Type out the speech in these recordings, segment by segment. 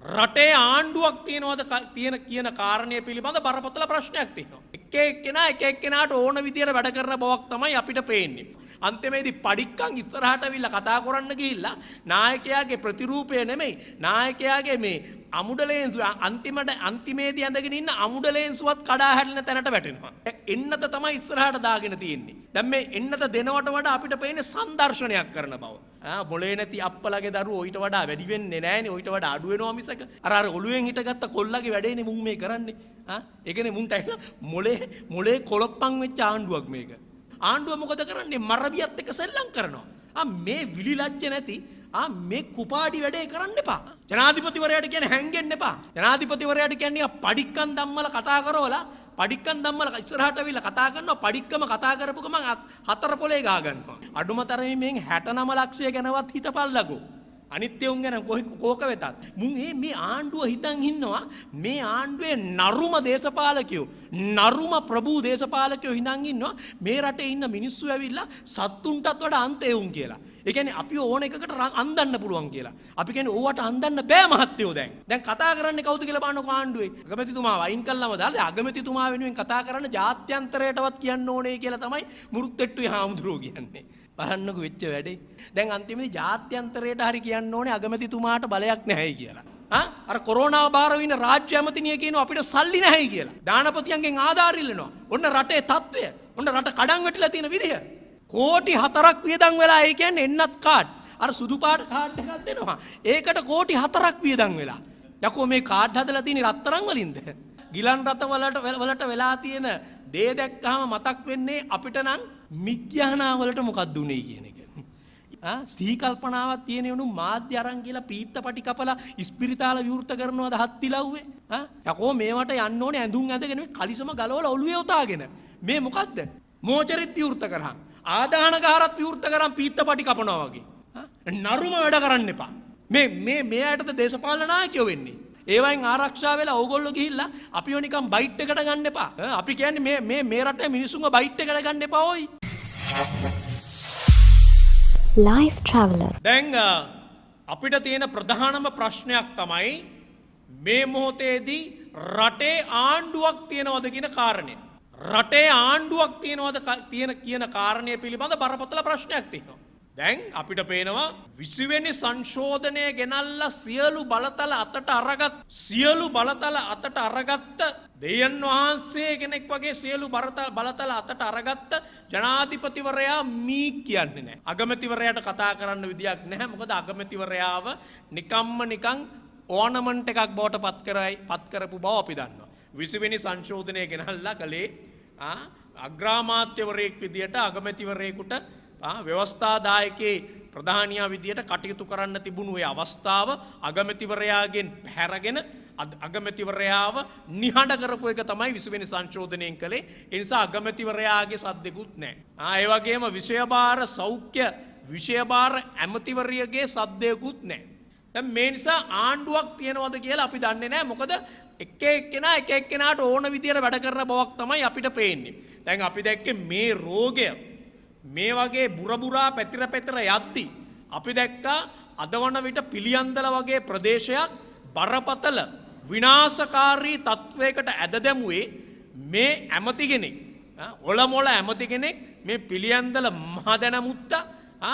රටේ ආණ්ඩුවක් තියෙනවද කියන කාරණය පිළිබඳ බරපතල ප්‍රශ්නයක් තියෙනවා. එක එක්කෙනාට ඕන විදියට වැඩ කරන බවක් තමයි අපිට පේන්නේ. අන්තිමේදී පඩික්කන් ඉස්සරහට අවිල්ලා කතා කරන්න ගිහිල්ලා නායකයාගේ ප්‍රතිරූපය නෙමෙයි නායකයාගේ මේ අමුඩලේන්සුව අන්තිමේදී ඇඳගෙන ඉන්න අමුඩලේන්සුවත් කඩා හැලෙන තැනට වැටෙනවා. එන්නත තමයි ඉස්සරහට දාගෙන තියෙන්නේ. දැන් මේ එන්නත දෙනවට වඩා අපිට පේන්නේ සංදර්ශනයක් කරන බව. මොලේ නැති අප්පලගේ දරුවෝ ඊට වඩා වැඩි වෙන්නේ නැහනේ. ඊට වඩා අඩු වෙනවා මිසක. අර ඔළුවෙන් හිටගත්ත කොල්ලගේ වැඩේනේ මුන් මේ කරන්නේ. ඒ කියන්නේ මුන්ට මොලේ කොලොප්පන් වෙච්ච ආණ්ඩුවක් මේක. ආණ්ඩුව මොකද කරන්නේ? මරබියත් එක්ක සෙල්ලම් කරනවා. මේ විලිලැජ්ජ නැති මේ කුපාඩි වැඩේ කරන්න එපා. ජනාධිපතිවරයාට කියන්නේ හැංගෙන්න එපා. ජනාධිපතිවරයාට කියන්නේ පඩික්කන් ධම්මල කතා කරවලා පඩික්කන් ධම්මල ඉස්සරහට අවිල්ලා කතා කරනවා. පඩික්කම කතා කරපු ගමන් හතර පොලේ ගා ගන්නවා. අඩුම තරමේ මෙන් 69 ලක්ෂය ගැනවත් හිතපල්ලකෝ. අනිත්‍යුන් ගැන කෝක වෙතත් මුන් මේ ආණ්ඩුව හිතන් ඉන්නවා මේ ආණ්ඩුවේ නරුම දේශපාලකයෝ නරුම ප්‍රභූ දේශපාලකයෝ හිතන් ඉන්නවා මේ රටේ ඉන්න මිනිස්සු ඇවිල්ලා සත්තුන්ටත් වඩා අන්තේ උන් කියලා. ඒ කියන්නේ අපි ඕන එකකට අන්දන්න පුළුවන් කියලා. අපි කියන්නේ ඕවට අන්දන්න බෑ මහත්තයෝ දැන්. දැන් කතා කරන්නේ කවුද කියලා බලන්නකෝ ආණ්ඩුවේ. අගමැතිතුමා වයින් කළාම දාලා අගමැතිතුමා වෙනුවෙන් කතා කරන්න ජාත්‍යන්තරයටවත් කියන්න ඕනේ කියලා තමයි මුරුත්තෙට්ටුවේ හාමුදුරුවෝ කියන්නේ. බලන්නකො වෙච්ච වැඩේ. දැන් අන්තිමේදී ජාත්‍යන්තරයට හරි කියන්න ඕනේ අගමැතිතුමාට බලයක් නැහැයි කියලා. අර කොරෝනාව බාර වින රාජ්‍ය ඇමතිනිය කියනවා අපිට සල්ලි නැහැයි කියලා. දානපතියන්ගෙන් ආධාර ඉල්ලනවා. ඔන්න රටේ තත්ත්වය. ඔන්න රට කඩන් වැටිලා තියෙන විදිය. කෝටි 4ක් වියදම් වෙලා ඒ කියන්නේ එන්නත් කාඩ්. අර සුදු පාට කාඩ් එකක් දෙනවා. ඒකට කෝටි 4ක් වියදම් වෙලා. යකෝ මේ කාඩ් හදලා තියෙන්නේ රත්තරන් වලින්ද? ගිලන් රත වලට වෙලා තියෙන දේ දැක්කම මතක් වෙන්නේ අපිට නම් මිග්‍යානා වලට මොකක්ද උනේ කියන එක. සිහි කල්පනාවක් තියෙන උණු මාධ්‍ය අරන් කියලා පීත්තපටි කපලා ඉස්පිරිතාල විවෘත කරනවද හත්තිලව්වේ? යකෝ මේවට යන්න ඕනේ ඇඳුම් ඇඳගෙන මේ කලිසම ගලවලා ඔළුවේ උතාගෙන. මේ මොකද්ද? මෝචරිත් විවෘත කරහන්. ආදානගාරත් විවෘත කරන් පීත්තපටි කපනවා වගේ. නරුම වැඩ කරන්න එපා. මේ ඇයටද දේශපාලන නායකයෝ වෙන්නේ. ඒවයින් ආරක්ෂා වෙලා ඕගොල්ලෝ ගිහිල්ලා අපිව නිකන් බයිට් එකට ගන්න එපා. අපි කියන්නේ මේ රටේ මිනිස්සුන්ව බයිට් එකට ගන්න එපා ඕයි. Life Traveler. දැන් අපිට තියෙන ප්‍රධානම ප්‍රශ්නයක් තමයි මේ මොහොතේදී රටේ ආණ්ඩුවක් තියනවද කියන කාරණය. රටේ ආණ්ඩුවක් තියනවද කියන කාරණය පිළිබඳ බරපතල ප්‍රශ්නයක් තියෙනවා. දැන් අපිට පේනවා 20 වෙනි සංශෝධනය ගෙනල්ලා සියලු බලතල අතට අරගත්ත දෙයයන් වහන්සේ කෙනෙක් වගේ සියලු බලතල අතට අරගත්ත ජනාධිපතිවරයා මී කියන්නේ නැහැ. අගමැතිවරයාට කතා කරන්න විදියක් නැහැ. මොකද අගමැතිවරයාව නිකන් ඕනමන්ට් එකක් බවට පත් කරපු බව අපි දන්නවා. 20 වෙනි සංශෝධනය ගෙනල්ලා කලේ අග්‍රාමාත්‍යවරයෙක් විදියට අගමැතිවරයෙකුට ව්‍යවස්ථාදායකේ ප්‍රධානියා විදියට කටයුතු කරන්න තිබුණු ඒ අවස්ථාව අගමැතිවරයාගෙන් පැහැරගෙන අගමැතිවරයාව නිහඬ කරපු එක තමයි 20 වෙනි සංශෝධනයෙන් කළේ. ඒ නිසා අගමැතිවරයාගේ සද්දෙකුත් නැහැ. ඒ වගේම විෂයභාර සෞඛ්‍ය විෂයභාර ඇමතිවරියගේ සද්දයකුත් නැහැ. දැන් මේ නිසා ආණ්ඩුවක් තියනවද කියලා අපි දන්නේ නැහැ. මොකද එක එක්කෙනාට ඕන විදියට වැඩ කරන බවක් තමයි අපිට පේන්නේ. දැන් අපි දැක්කේ මේ රෝගය මේ වගේ බුරබුරා පැතිර යද්දි අපි දැක්කා අද වන විට පිළියන්දල වගේ ප්‍රදේශයක් බරපතල විනාශකාරී තත්වයකට ඇද දැමුවේ මේ ඇමති කෙනෙක්. ඔලමුල ඇමති කෙනෙක් මේ පිළියන්දල මහදැනමුත්තා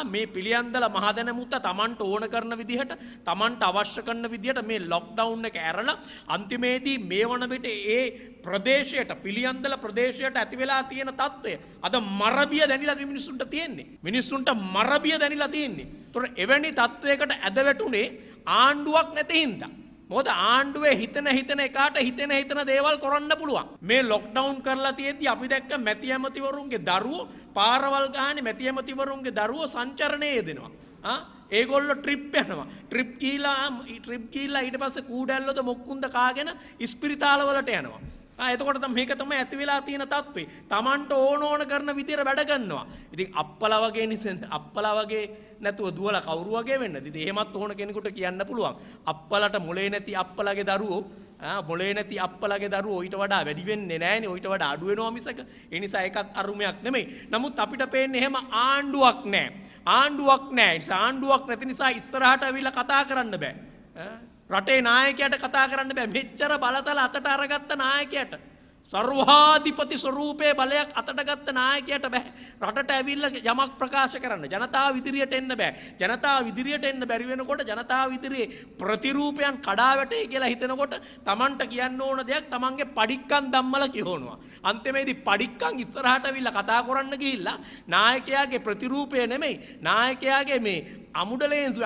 මේ පිළියන්දල මහදැනමුත්තා තමන්ට ඕන කරන විදිහට තමන්ට අවශ්‍ය කරන විදිහට මේ ලොක්ඩවුන් එක ඇරලා අන්තිමේදී මේ වන විට ඒ ප්‍රදේශයට පිළියන්දල ප්‍රදේශයට ඇති වෙලා තියෙන තත්ත්වය අද මරබිය දැනිලා මිනිස්සුන්ට තියෙන්නේ. මිනිස්සුන්ට මරබිය දැනිලා තියෙන්නේ. ඒතොර එවැනි තත්ත්වයකට ඇද වැටුනේ ආණ්ඩුවක් නැති හින්දා. මොකද ආණ්ඩුවේ හිතන එකාට හිතන දේවල් කරන්න පුළුවන්. මේ ලොක්ඩවුන් කරලා තියෙද්දි අපි දැක්ක මැති ඇමතිවරුන්ගේ දරුවෝ පාරවල් ගානේ මැති ඇමතිවරුන්ගේ දරුවෝ සංචරණයේ යෙදෙනවා. ඒගොල්ලෝ ට්‍රිප් යනවා. ට්‍රිප් ගිහිලා ඊට පස්සේ කූඩැල්ලොද මොක්කුන්ද කාගෙන ඉස්පිරිතාල වලට යනවා. එතකොට මේක තමයි ඇති වෙලා තියෙන තත්ත්වේ. Tamanට ඕන කරන විදියට වැඩ ගන්නවා. ඉතින් අප්පලා වගේ නැතුව දුවලා කවුරු වගේ වෙන්නද? ඉතින් එහෙමත් ඕන කෙනෙකුට කියන්න පුළුවන්. අප්පලට මොලේ නැති අප්පලගේ දරුවෝ ඊට වඩා වැඩි වෙන්නේ නැහැනේ. ඊට වඩා අඩු වෙනවා මිසක. ඒ නිසා ඒකත් අරුමයක් නෙමෙයි. නමුත් අපිට පේන්නේ එහෙම ආණ්ඩුවක් නැහැ. ආණ්ඩුවක් නැති නිසා ඉස්සරහට අවිලා කතා කරන්න බෑ. රටේ නායකයාට කතා කරන්න බෑ. මෙච්චර බලතල අතට අරගත්ත නායකයාට සර්වාධිපති ස්වරූපයේ බලයක් අතට ගත්ත නායකයාට බෑ රටට ඇවිල්ලා යමක් ප්‍රකාශ කරන්න. ජනතාව ඉදිරියට එන්න බෑ. ජනතාව ඉදිරියට එන්න බැරි වෙනකොට ජනතාව ඉදිරියේ ප්‍රතිරූපයන් කඩා වැටේ කියලා හිතනකොට Tamanට කියන්න ඕන දෙයක් Tamanගේ පඩික්කම් ධම්මලා කියවනවා. අන්තිමේදී පඩික්කම් ඉස්සරහට ඇවිල්ලා කතා කරන්න ගිහිල්ලා නායකයාගේ ප්‍රතිරූපය නෙමෙයි නායකයාගේ මේ අමුඩලේන්සුව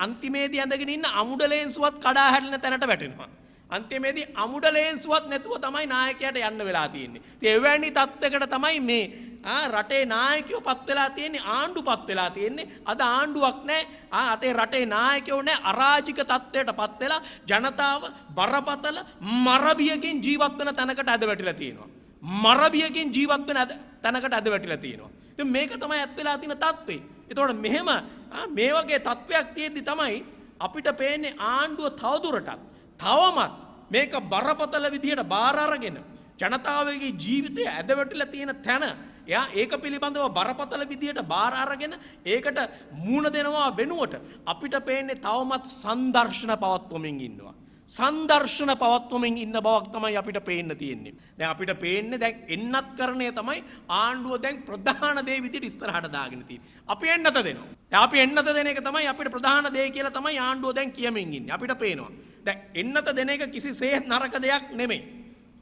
අන්තිමේදී ඇඳගෙන ඉන්න අමුඩලේන්සුවත් කඩා හැලෙන තැනට වැටෙනවා. අන්තිමේදී අමුඩලේන්සුවත් නැතුව තමයි නායකයාට යන්න වෙලා තියෙන්නේ. ඉතින් එවැනි තත්ත්වයකට තමයි මේ රටේ නායකයෝ පත් වෙලා තියෙන්නේ ආණ්ඩු පත් වෙලා තියෙන්නේ. අද ආණ්ඩුවක් නැහැ. අතේ රටේ නායකයෝ නැහැ. අරාජික තත්ත්වයට පත් වෙලා ජනතාව බරපතල මරබියකින් ජීවත් වෙන තැනකට අද වැටිලා තියෙනවා. මරබියකින් ජීවත් වෙන තැනකට අද වැටිලා තියෙනවා. ඉතින් මේක තමයි ඇත් වෙලා තියෙන තත්ත්වේ. ඒතකොට මෙහෙම මේ වගේ තත්ත්වයක් තියෙද්දි තමයි අපිට පේන්නේ ආණ්ඩුව තවදුරටත් තවමත් මේක බරපතල විදිහට බාර අරගෙන ජනතාවගේ ජීවිතය ඇදවැටිලා තියෙන තැන එයා ඒක පිළිබඳව බරපතල විදිහට බාර අරගෙන ඒකට මූණ දෙනවා වෙනුවට අපිට පේන්නේ තවමත් සංදර්ශන පවත්වමින් ඉන්නවා. සංදර්ශන පවත්වමින් ඉන්න බවක් තමයි අපිට පේන්න තියෙන්නේ. දැන් අපිට පේන්නේ දැන් එන්නත් කරණය තමයි ආණ්ඩුව දැන් ප්‍රධාන දේ විදිහට ඉස්සරහට දාගෙන තියෙන්නේ. අපි එන්නත දෙනවා. දැන් අපි එන්නත දෙන එක තමයි අපිට ප්‍රධාන දේ කියලා තමයි ආණ්ඩුව දැන් කියමින් ඉන්නේ. අපිට පේනවා. දැන් එන්නත දෙන එක කිසිසේත් නරක දෙයක් නෙමෙයි.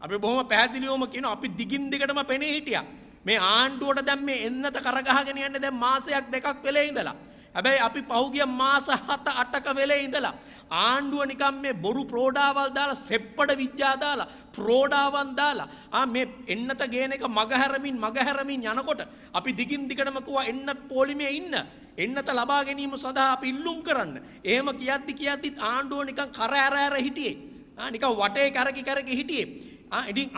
අපි බොහොම පැහැදිලිවම කියනවා අපි දිගින් දිගටම පෙනී හිටියා. මේ ආණ්ඩුවට දැන් මේ එන්නත කරගහගෙන යන්නේ දැන් මාසයක් දෙකක් වෙලේ ඉඳලා. හැබැයි අපි පහුගිය මාස 7-8ක වෙලේ ඉඳලා ආණ්ඩුව නිකම් මේ බොරු ප්‍රෝඩාවල් දාලා සෙප්පඩ විද්‍යා දාලා ප්‍රෝඩාවන් දාලා මේ එන්නත ගේන එක මගහැරමින් යනකොට අපි දිගින් දිගටම කිව්වා එන්නත් පොලිමේ ඉන්න එන්නත ලබා ගැනීම සඳහා අපි ඉල්ලුම් කරන්න. එහෙම කියද්දිත් ආණ්ඩුව නිකන් කර ඇර හිටියේ. නිකන් වටේ කරකි හිටියේ. ඉතින්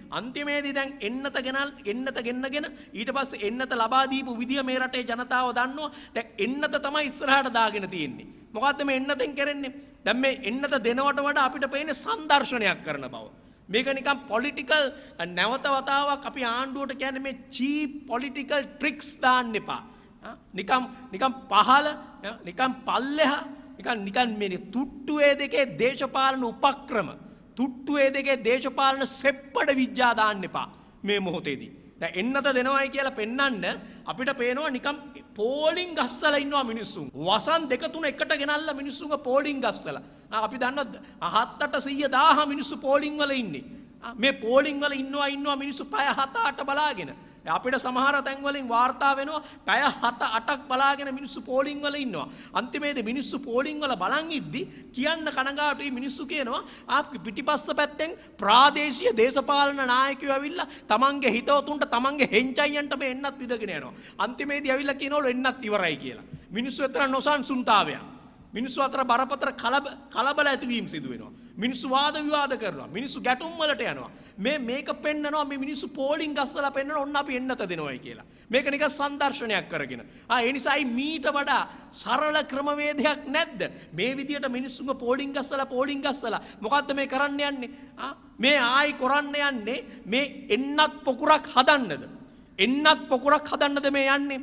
අන්තිමේදී දැන් එන්නත ගෙන්නගෙන ඊට පස්සේ එන්නත ලබා දීපු විදිය මේ රටේ ජනතාව දන්නවා. දැන් එන්නත තමයි ඉස්සරහට දාගෙන තියෙන්නේ. මොකද්ද මේ එන්නතෙන් කරන්නේ? දැන් මේ එන්නත දෙනවට වඩා අපිට පේන්නේ සංදර්ශනයක් කරන බව. මේක නිකන් පොලිටිකල් නැවත වතාවක් අපි ආණ්ඩුවට කියන්නේ මේ චීප් පොලිටිකල් ට්‍රික්ස් දාන්න එපා. නිකන් පහළ නිකන් පල්ලෙහා නිකන් මේ තුට්ටුවේ දෙකේ දේශපාලන උපක්‍රම තුට්ටුවේ දෙකේ දේශපාලන සෙප්පඩ විද්‍යා දාන්න එපා මේ මොහොතේදී. දැන් එන්නත දෙනවයි කියලා පෙන්වන්න අපිට පේනවා නිකම් පෝලිං ගස්සලා ඉන්නවා මිනිස්සුන්. වසන් දෙක තුන එකට ගෙනල්ලා මිනිස්සුන්ගේ පෝලිං ගස්සලා. අපි දන්නවා 7-800,000 මිනිස්සු පෝලිං වල ඉන්නේ. මේ පෝලිං වල ඉන්නවා මිනිස්සු පැය 7-8 බලාගෙන. අපිට සමහර තැන් වලින් වාර්තා වෙනවා පැය 7-8ක් බලාගෙන මිනිස්සු පෝලිං වල ඉන්නවා. අන්තිමේදී මිනිස්සු පෝලිං වල බලන් ඉද්දි කියන්න කනගාටුයි මිනිස්සු කියනවා පිටිපස්ස පැත්තෙන් ප්‍රාදේශීය දේශපාලන නායකයෝ ඇවිල්ලා තමන්ගේ හිතවතුන්ට තමන්ගේ හෙන්චයියන්ට මේ එන්නත් විදගෙන යනවා. අන්තිමේදී ඇවිල්ලා කියනවලු එන්නත් ඉවරයි කියලා. මිනිස්සු අතර නොසන්සුන්තාවයක්. මිනිස්සු අතර බරපතල කලබල ඇතිවීම සිදු වෙනවා. මිනිස්සු වාද විවාද කරනවා. මිනිස්සු ගැටුම් වලට යනවා. මේක පෙන්නනවා මේ මිනිස්සු පෝලිං ගස්සලා පෙන්නන ඔන්න අපි එන්නත දෙනවයි කියලා. මේක නිකන් සංදර්ශනයක් කරගෙන. ඒ නිසායි මීට වඩා සරල ක්‍රමවේදයක් නැද්ද? මේ විදියට මිනිස්සුන්ව පෝලිං ගස්සලා මොකද්ද මේ කරන්න යන්නේ? මේ ආයි කරන්න යන්නේ මේ එන්නත් පොකුරක් හදන්නද? එන්නත් පොකුරක් හදන්නද මේ යන්නේ?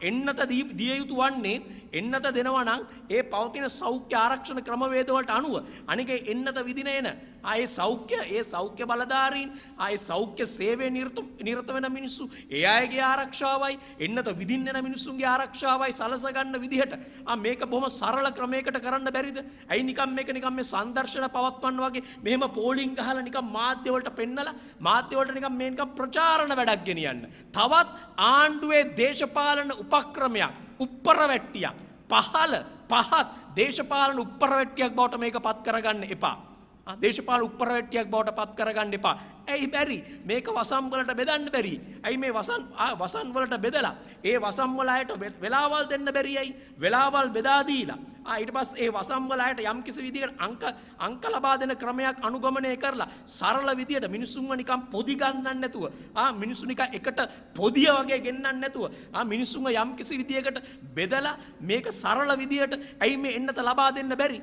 එන්නත දිය යුතු වන්නේ එන්නත දෙනවා නම් ඒ පවතින සෞඛ්‍ය ආරක්ෂණ ක්‍රමවේද වලට අනුව අනික එන්නත විදින එන ඒ සෞඛ්‍ය බලධාරීන් ඒ සෞඛ්‍ය සේවයේ නිරත වෙන මිනිස්සු ඒ අයගේ ආරක්ෂාවයි එන්නත විදින්න එන මිනිස්සුන්ගේ ආරක්ෂාවයි සලස ගන්න විදිහට මේක බොහොම සරල ක්‍රමයකට කරන්න බැරිද? ඇයි නිකන් මේ සංදර්ශන පවත්වන්න වගේ මෙහෙම පෝලිං ගහලා නිකන් මාධ්‍ය වලට පෙන්නලා මාධ්‍ය වලට නිකන් මේ නිකන් ප්‍රචාරණ වැඩක් ගෙනියන්න. තවත් ආණ්ඩුවේ දේශපාලන උපක්‍රමයක් උප්පරවැට්ටියක් පහත් දේශපාලන උප්පරවැට්ටියක් බවට මේක පත් කරගන්න එපා. දේශපාලන උප්පරවැට්ටියක් බවට පත් කරගන්න එපා. ඇයි බැරි? මේක වසම් වලට බෙදන්න බැරි. ඇයි මේ වසන් වලට බෙදලා ඒ වසම් වල අයට වෙලාවල් දෙන්න බැරි ඇයි? වෙලාවල් බෙදා දීලා ඊට පස්සේ ඒ වසම් වල අයට යම්කිසි විදිහකට අංක ලබා දෙන ක්‍රමයක් අනුගමනය කරලා සරල විදිහට මිනිස්සුන්ව නිකන් පොදි ගන්නන්න නැතුව මිනිස්සු නිකන් එකට පොදිය වගේ ගෙන්නන්න නැතුව මිනිස්සුන්ව යම්කිසි විදිහකට බෙදලා මේක සරල විදිහට ඇයි මේ එන්නත ලබා දෙන්න බැරි?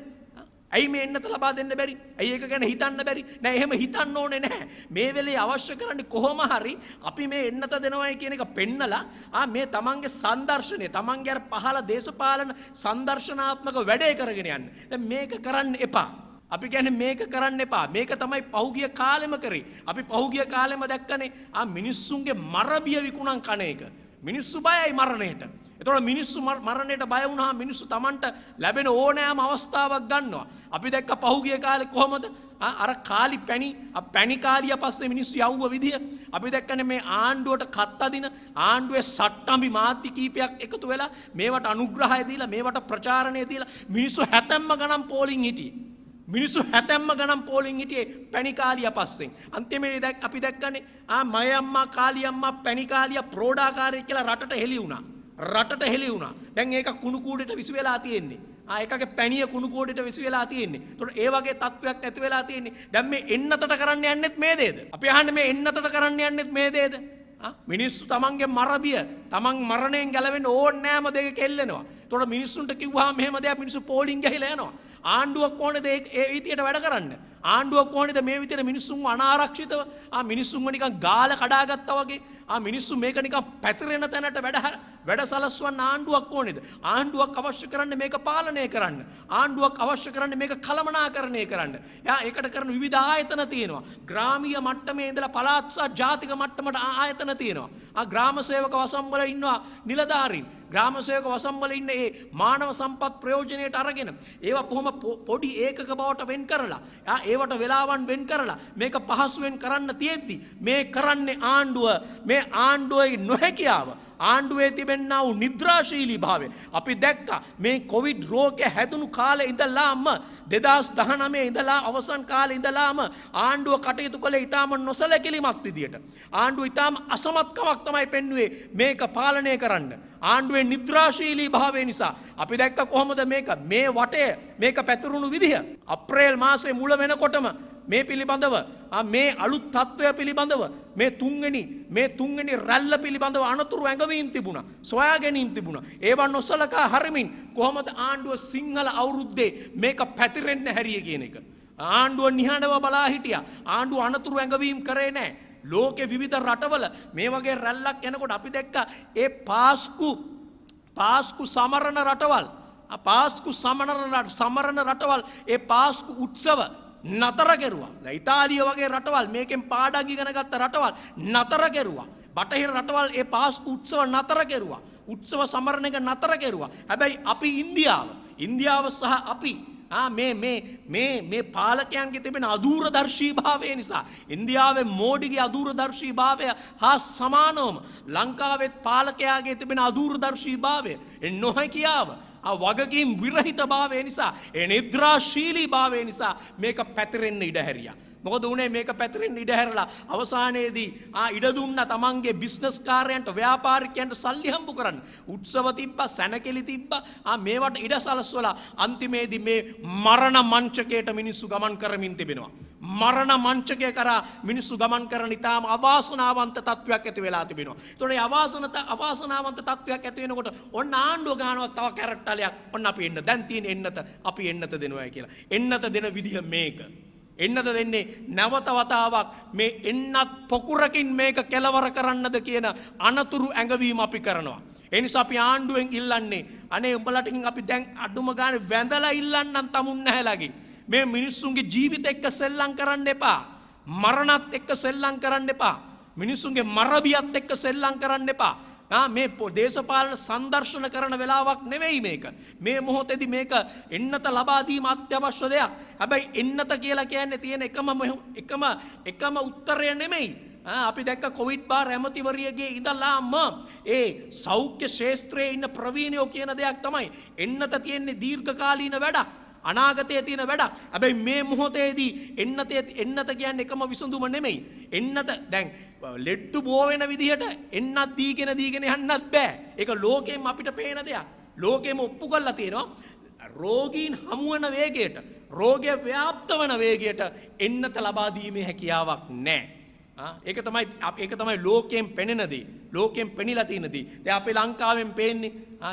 ඇයි මේ එන්නත ලබා දෙන්න බැරි? ඇයි ඒක ගැන හිතන්න බැරි? නෑ එහෙම හිතන්න ඕනේ නැහැ. මේ වෙලේ අවශ්‍ය කරන්නේ කොහොම හරි අපි මේ එන්නත දෙනවයි කියන එක පෙන්නලා මේ තමන්ගේ සංදර්ශනය තමන්ගේ අර පහළ දේශපාලන සංදර්ශනාත්මක වැඩේ කරගෙන යන්න. දැන් මේක කරන්න එපා. අපි කියන්නේ මේක කරන්න එපා. මේක තමයි පහුගිය කාලෙම කරේ. අපි පහුගිය කාලෙම දැක්කනේ මිනිස්සුන්ගේ මරබිය විකුණන් කන එක. මිනිස්සු බයයි මරණයට. එතකොට මිනිස්සු මරණයට බය වුණාම මිනිස්සු Tamanට ලැබෙන ඕනෑම අවස්ථාවක් ගන්නවා. අපි දැක්ක පහුගිය කාලේ කොහොමද? අර කාලි පැණි කාලිය පස්සේ මිනිස්සු යවුව විදිය. අපි දැක්කනේ මේ ආණ්ඩුවට කත් අදින ආණ්ඩුවේ සට්ටම්බි මාධ්‍ය කීපයක් එකතු වෙලා මේවට අනුග්‍රහය දීලා මේවට ප්‍රචාරණය දීලා මිනිස්සු 70ම ගණන් පෝලිං හිටියේ. මිනිස්සු 70ම ගණන් පෝලිං හිටියේ පැණි කාලිය පස්සෙන්. අන්තිමේදී අපි දැක්කනේ මය අම්මා කාලි අම්මා පැණි කාලිය ප්‍රෝඩාකාරය කියලා රටට හෙළි වුණා. රටට හෙළි වුණා. දැන් ඒක කුණු කූඩේට විසි වෙලා තියෙන්නේ. ඒකගේ පැණිය කුණු කූඩේට විසි වෙලා තියෙන්නේ. ඒතකොට ඒ වගේ තත්වයක් නැති වෙලා තියෙන්නේ. දැන් මේ එන්නතට කරන්න යන්නෙත් මේ දේද? අපි අහන්නේ මේ එන්නතට කරන්න යන්නෙත් මේ දේද? මිනිස්සු තමන්ගේ මරබිය තමන් මරණයෙන් ගැලවෙන්න ඕනේ නෑම දෙක කෙල්ලෙනවා. ඒතකොට මිනිස්සුන්ට කිව්වහම මෙහෙම දෙයක් මිනිස්සු පෝලිං ගහලා යනවා. ආණ්ඩුවක් ඕනේද ඒ විදියට වැඩ කරන්න? ආණ්ඩුවක් ඕනේද මේ විදියට මිනිස්සුන්ව අනාරක්ෂිතව මිනිස්සුන්ව නිකන් ගාලා කඩාගත්තා වගේ මිනිස්සු මේක නිකන් පැතිරෙන තැනට වැඩ සලස්වන්න ආණ්ඩුවක් ඕනේද? ආණ්ඩුවක් අවශ්‍ය කරන්නේ මේක පාලනය කරන්න. ආණ්ඩුවක් අවශ්‍ය කරන්නේ මේක කළමනාකරණය කරන්න. ඒකට කරන විවිධ ආයතන තියෙනවා. ග්‍රාමීය මට්ටමේ ඉඳලා පළාත් සහ ජාතික මට්ටමට ආයතන තියෙනවා. ග්‍රාම සේවක වසම් වල ඉන්නවා නිලධාරීන්. ග්‍රාම සේවක වසම් වල ඉන්න ඒ මානව සම්පත් ප්‍රයෝජනයට අරගෙන ඒවා කොහොම පොඩි ඒකක බවට වෙන් කරලා ඒවට වෙලාවන් වෙන් කරලා මේක පහසුවෙන් කරන්න තියෙද්දි මේ කරන්නේ ආණ්ඩුවේ නොහැකියාව ආණ්ඩුවේ තිබෙනා වූ නිද්‍රාශීලී භාවය අපි දැක්කා මේ කොවිඩ් රෝගය හැදුණු කාලේ ඉඳලාම 2019 ඉඳලා අවසන් කාලේ ඉඳලාම ආණ්ඩුව කටයුතු කළේ ඊටාම නොසලකලිමත් විදියට ආණ්ඩුව ඊටාම අසමත්කමක් තමයි පෙන්වුවේ මේක පාලනය කරන්න ආණ්ඩුවේ නිද්‍රාශීලී භාවය නිසා අපි දැක්ක කොහොමද මේ වටය මේක පැතුරුණු විදිහ අප්‍රේල් මාසයේ මුල වෙනකොටම මේ පිළිබඳව මේ අලුත් තත්ත්වය පිළිබඳව මේ තුන්වෙනි රැල්ල පිළිබඳව අනතුරු ඇඟවීම් තිබුණා සොයා ගැනීම තිබුණා ඒවා නොසලකා හරිමින් කොහොමද ආණ්ඩුව සිංහල අවුරුද්දේ මේක පැතිරෙන්න හැරිය කියන එක ආණ්ඩුව නිහඬව බලා හිටියා ආණ්ඩුව අනතුරු ඇඟවීම් කරේ නැහැ ලෝකේ විවිධ රටවල මේ වගේ රැල්ලක් එනකොට අපි දැක්කා ඒ පාස්කු සමරන රටවල් සමරන රටවල් ඒ පාස්කු උත්සව නතර කෙරුවා. ඉතාලිය වගේ රටවල් මේකෙන් පාඩම් ඉගෙන ගත්ත රටවල් නතර කෙරුවා. බටහිර රටවල් ඒ පාස්කු උත්සව නතර කෙරුවා. උත්සව සමරන එක නතර කෙරුවා. හැබැයි අපි ඉන්දියාව සහ අපි මේ පාලකයන්ගේ තිබෙන අදූරදර්ශී භාවය නිසා ඉන්දියාවේ මෝඩිගේ අදූරදර්ශී භාවය හා සමානවම ලංකාවෙත් පාලකයාගේ තිබෙන අදූරදර්ශී භාවය නොහැකියාව වගකීම් විරහිත භාවය නිසා නිද්‍රාශීලී භාවය නිසා මේක පැතිරෙන්න ඉඩ හැරියා. මොකද උනේ මේක පැතිරෙන්න ඉඩ හැරලා අවසානයේදී ඉඩ දුන්න තමන්ගේ බිස්නස් කාර්යයන්ට ව්‍යාපාරිකයන්ට සල්ලි හම්බ කරන්න. උත්සව තිබ්බා, සැනකෙලි තිබ්බා. මේවට ඉඩ සලස්වලා අන්තිමේදී මේ මරණ මංචකයට මිනිස්සු ගමන් කරමින් තිබෙනවා. මරණ මංචකය කරා මිනිස්සු ගමන් කරන ඉතාම අවාසනාවන්ත තත්වයක් ඇති වෙලා තිබෙනවා. ඒතකොට අවාසනාවන්ත තත්වයක් ඇති වෙනකොට ඔන්න ආණ්ඩුව ගන්නවා තව කැරට්ටලයක්. ඔන්න අපි එන්න. දැන් තියෙන එන්නත අපි එන්නත දෙනවා කියලා. එන්නත දෙන විදිහ මේක. එන්නත දෙන්නේ නැවත වතාවක් මේ එන්නත් පොකුරකින් මේක කෙලවර කරන්නද කියන අනතුරු ඇඟවීම අපි කරනවා. ඒ නිසා අපි ආණ්ඩුවෙන් ඉල්ලන්නේ අනේ උඹලටකින් අපි දැන් අඩුම ගානේ වැඳලා ඉල්ලන්නම් තමුන් නැහැලාගින්. මේ මිනිස්සුන්ගේ ජීවිත එක්ක සෙල්ලම් කරන්න එපා. මරණත් එක්ක සෙල්ලම් කරන්න එපා. මිනිස්සුන්ගේ මරබියත් එක්ක සෙල්ලම් කරන්න එපා. මේ දේශපාලන සංදර්ශන කරන වෙලාවක් නෙවෙයි මේක. මේ මොහොතේදී මේක එන්නත ලබා දීම අත්‍යවශ්‍ය දෙයක්. හැබැයි එන්නත කියලා කියන්නේ තියෙන එකම උත්තරය නෙමෙයි. අපි දැක්ක කොවිඩ් බාර් ඇමතිවරියගේ ඉඳලාම ඒ සෞඛ්‍ය ශාස්ත්‍රයේ ඉන්න ප්‍රවීණයෝ කියන දෙයක් තමයි එන්නත තියෙන්නේ දීර්ඝකාලීන වැඩක්. අනාගතයේ තියෙන වැඩක්. හැබැයි මේ මොහොතේදී එන්නත කියන්නේ එකම විසඳුම නෙමෙයි. එන්නත දැන් ලෙඩ්ඩු බෝ වෙන විදිහට එන්නත් දීගෙන යන්නත් බෑ. ඒක ලෝකෙම අපිට පේන දෙයක්. ලෝකෙම ඔප්පු කරලා තියෙනවා. රෝගීන් හමු වෙන වේගයට, රෝගය ව්‍යාප්ත වෙන වේගයට එන්නත ලබා දීමේ හැකියාවක් නැහැ. ඒක තමයි ලෝකයෙන් පෙනෙන දේ. ලෝකයෙන් පෙනිලා තියෙන දේ. දැන් අපේ ලංකාවෙන් පේන්නේ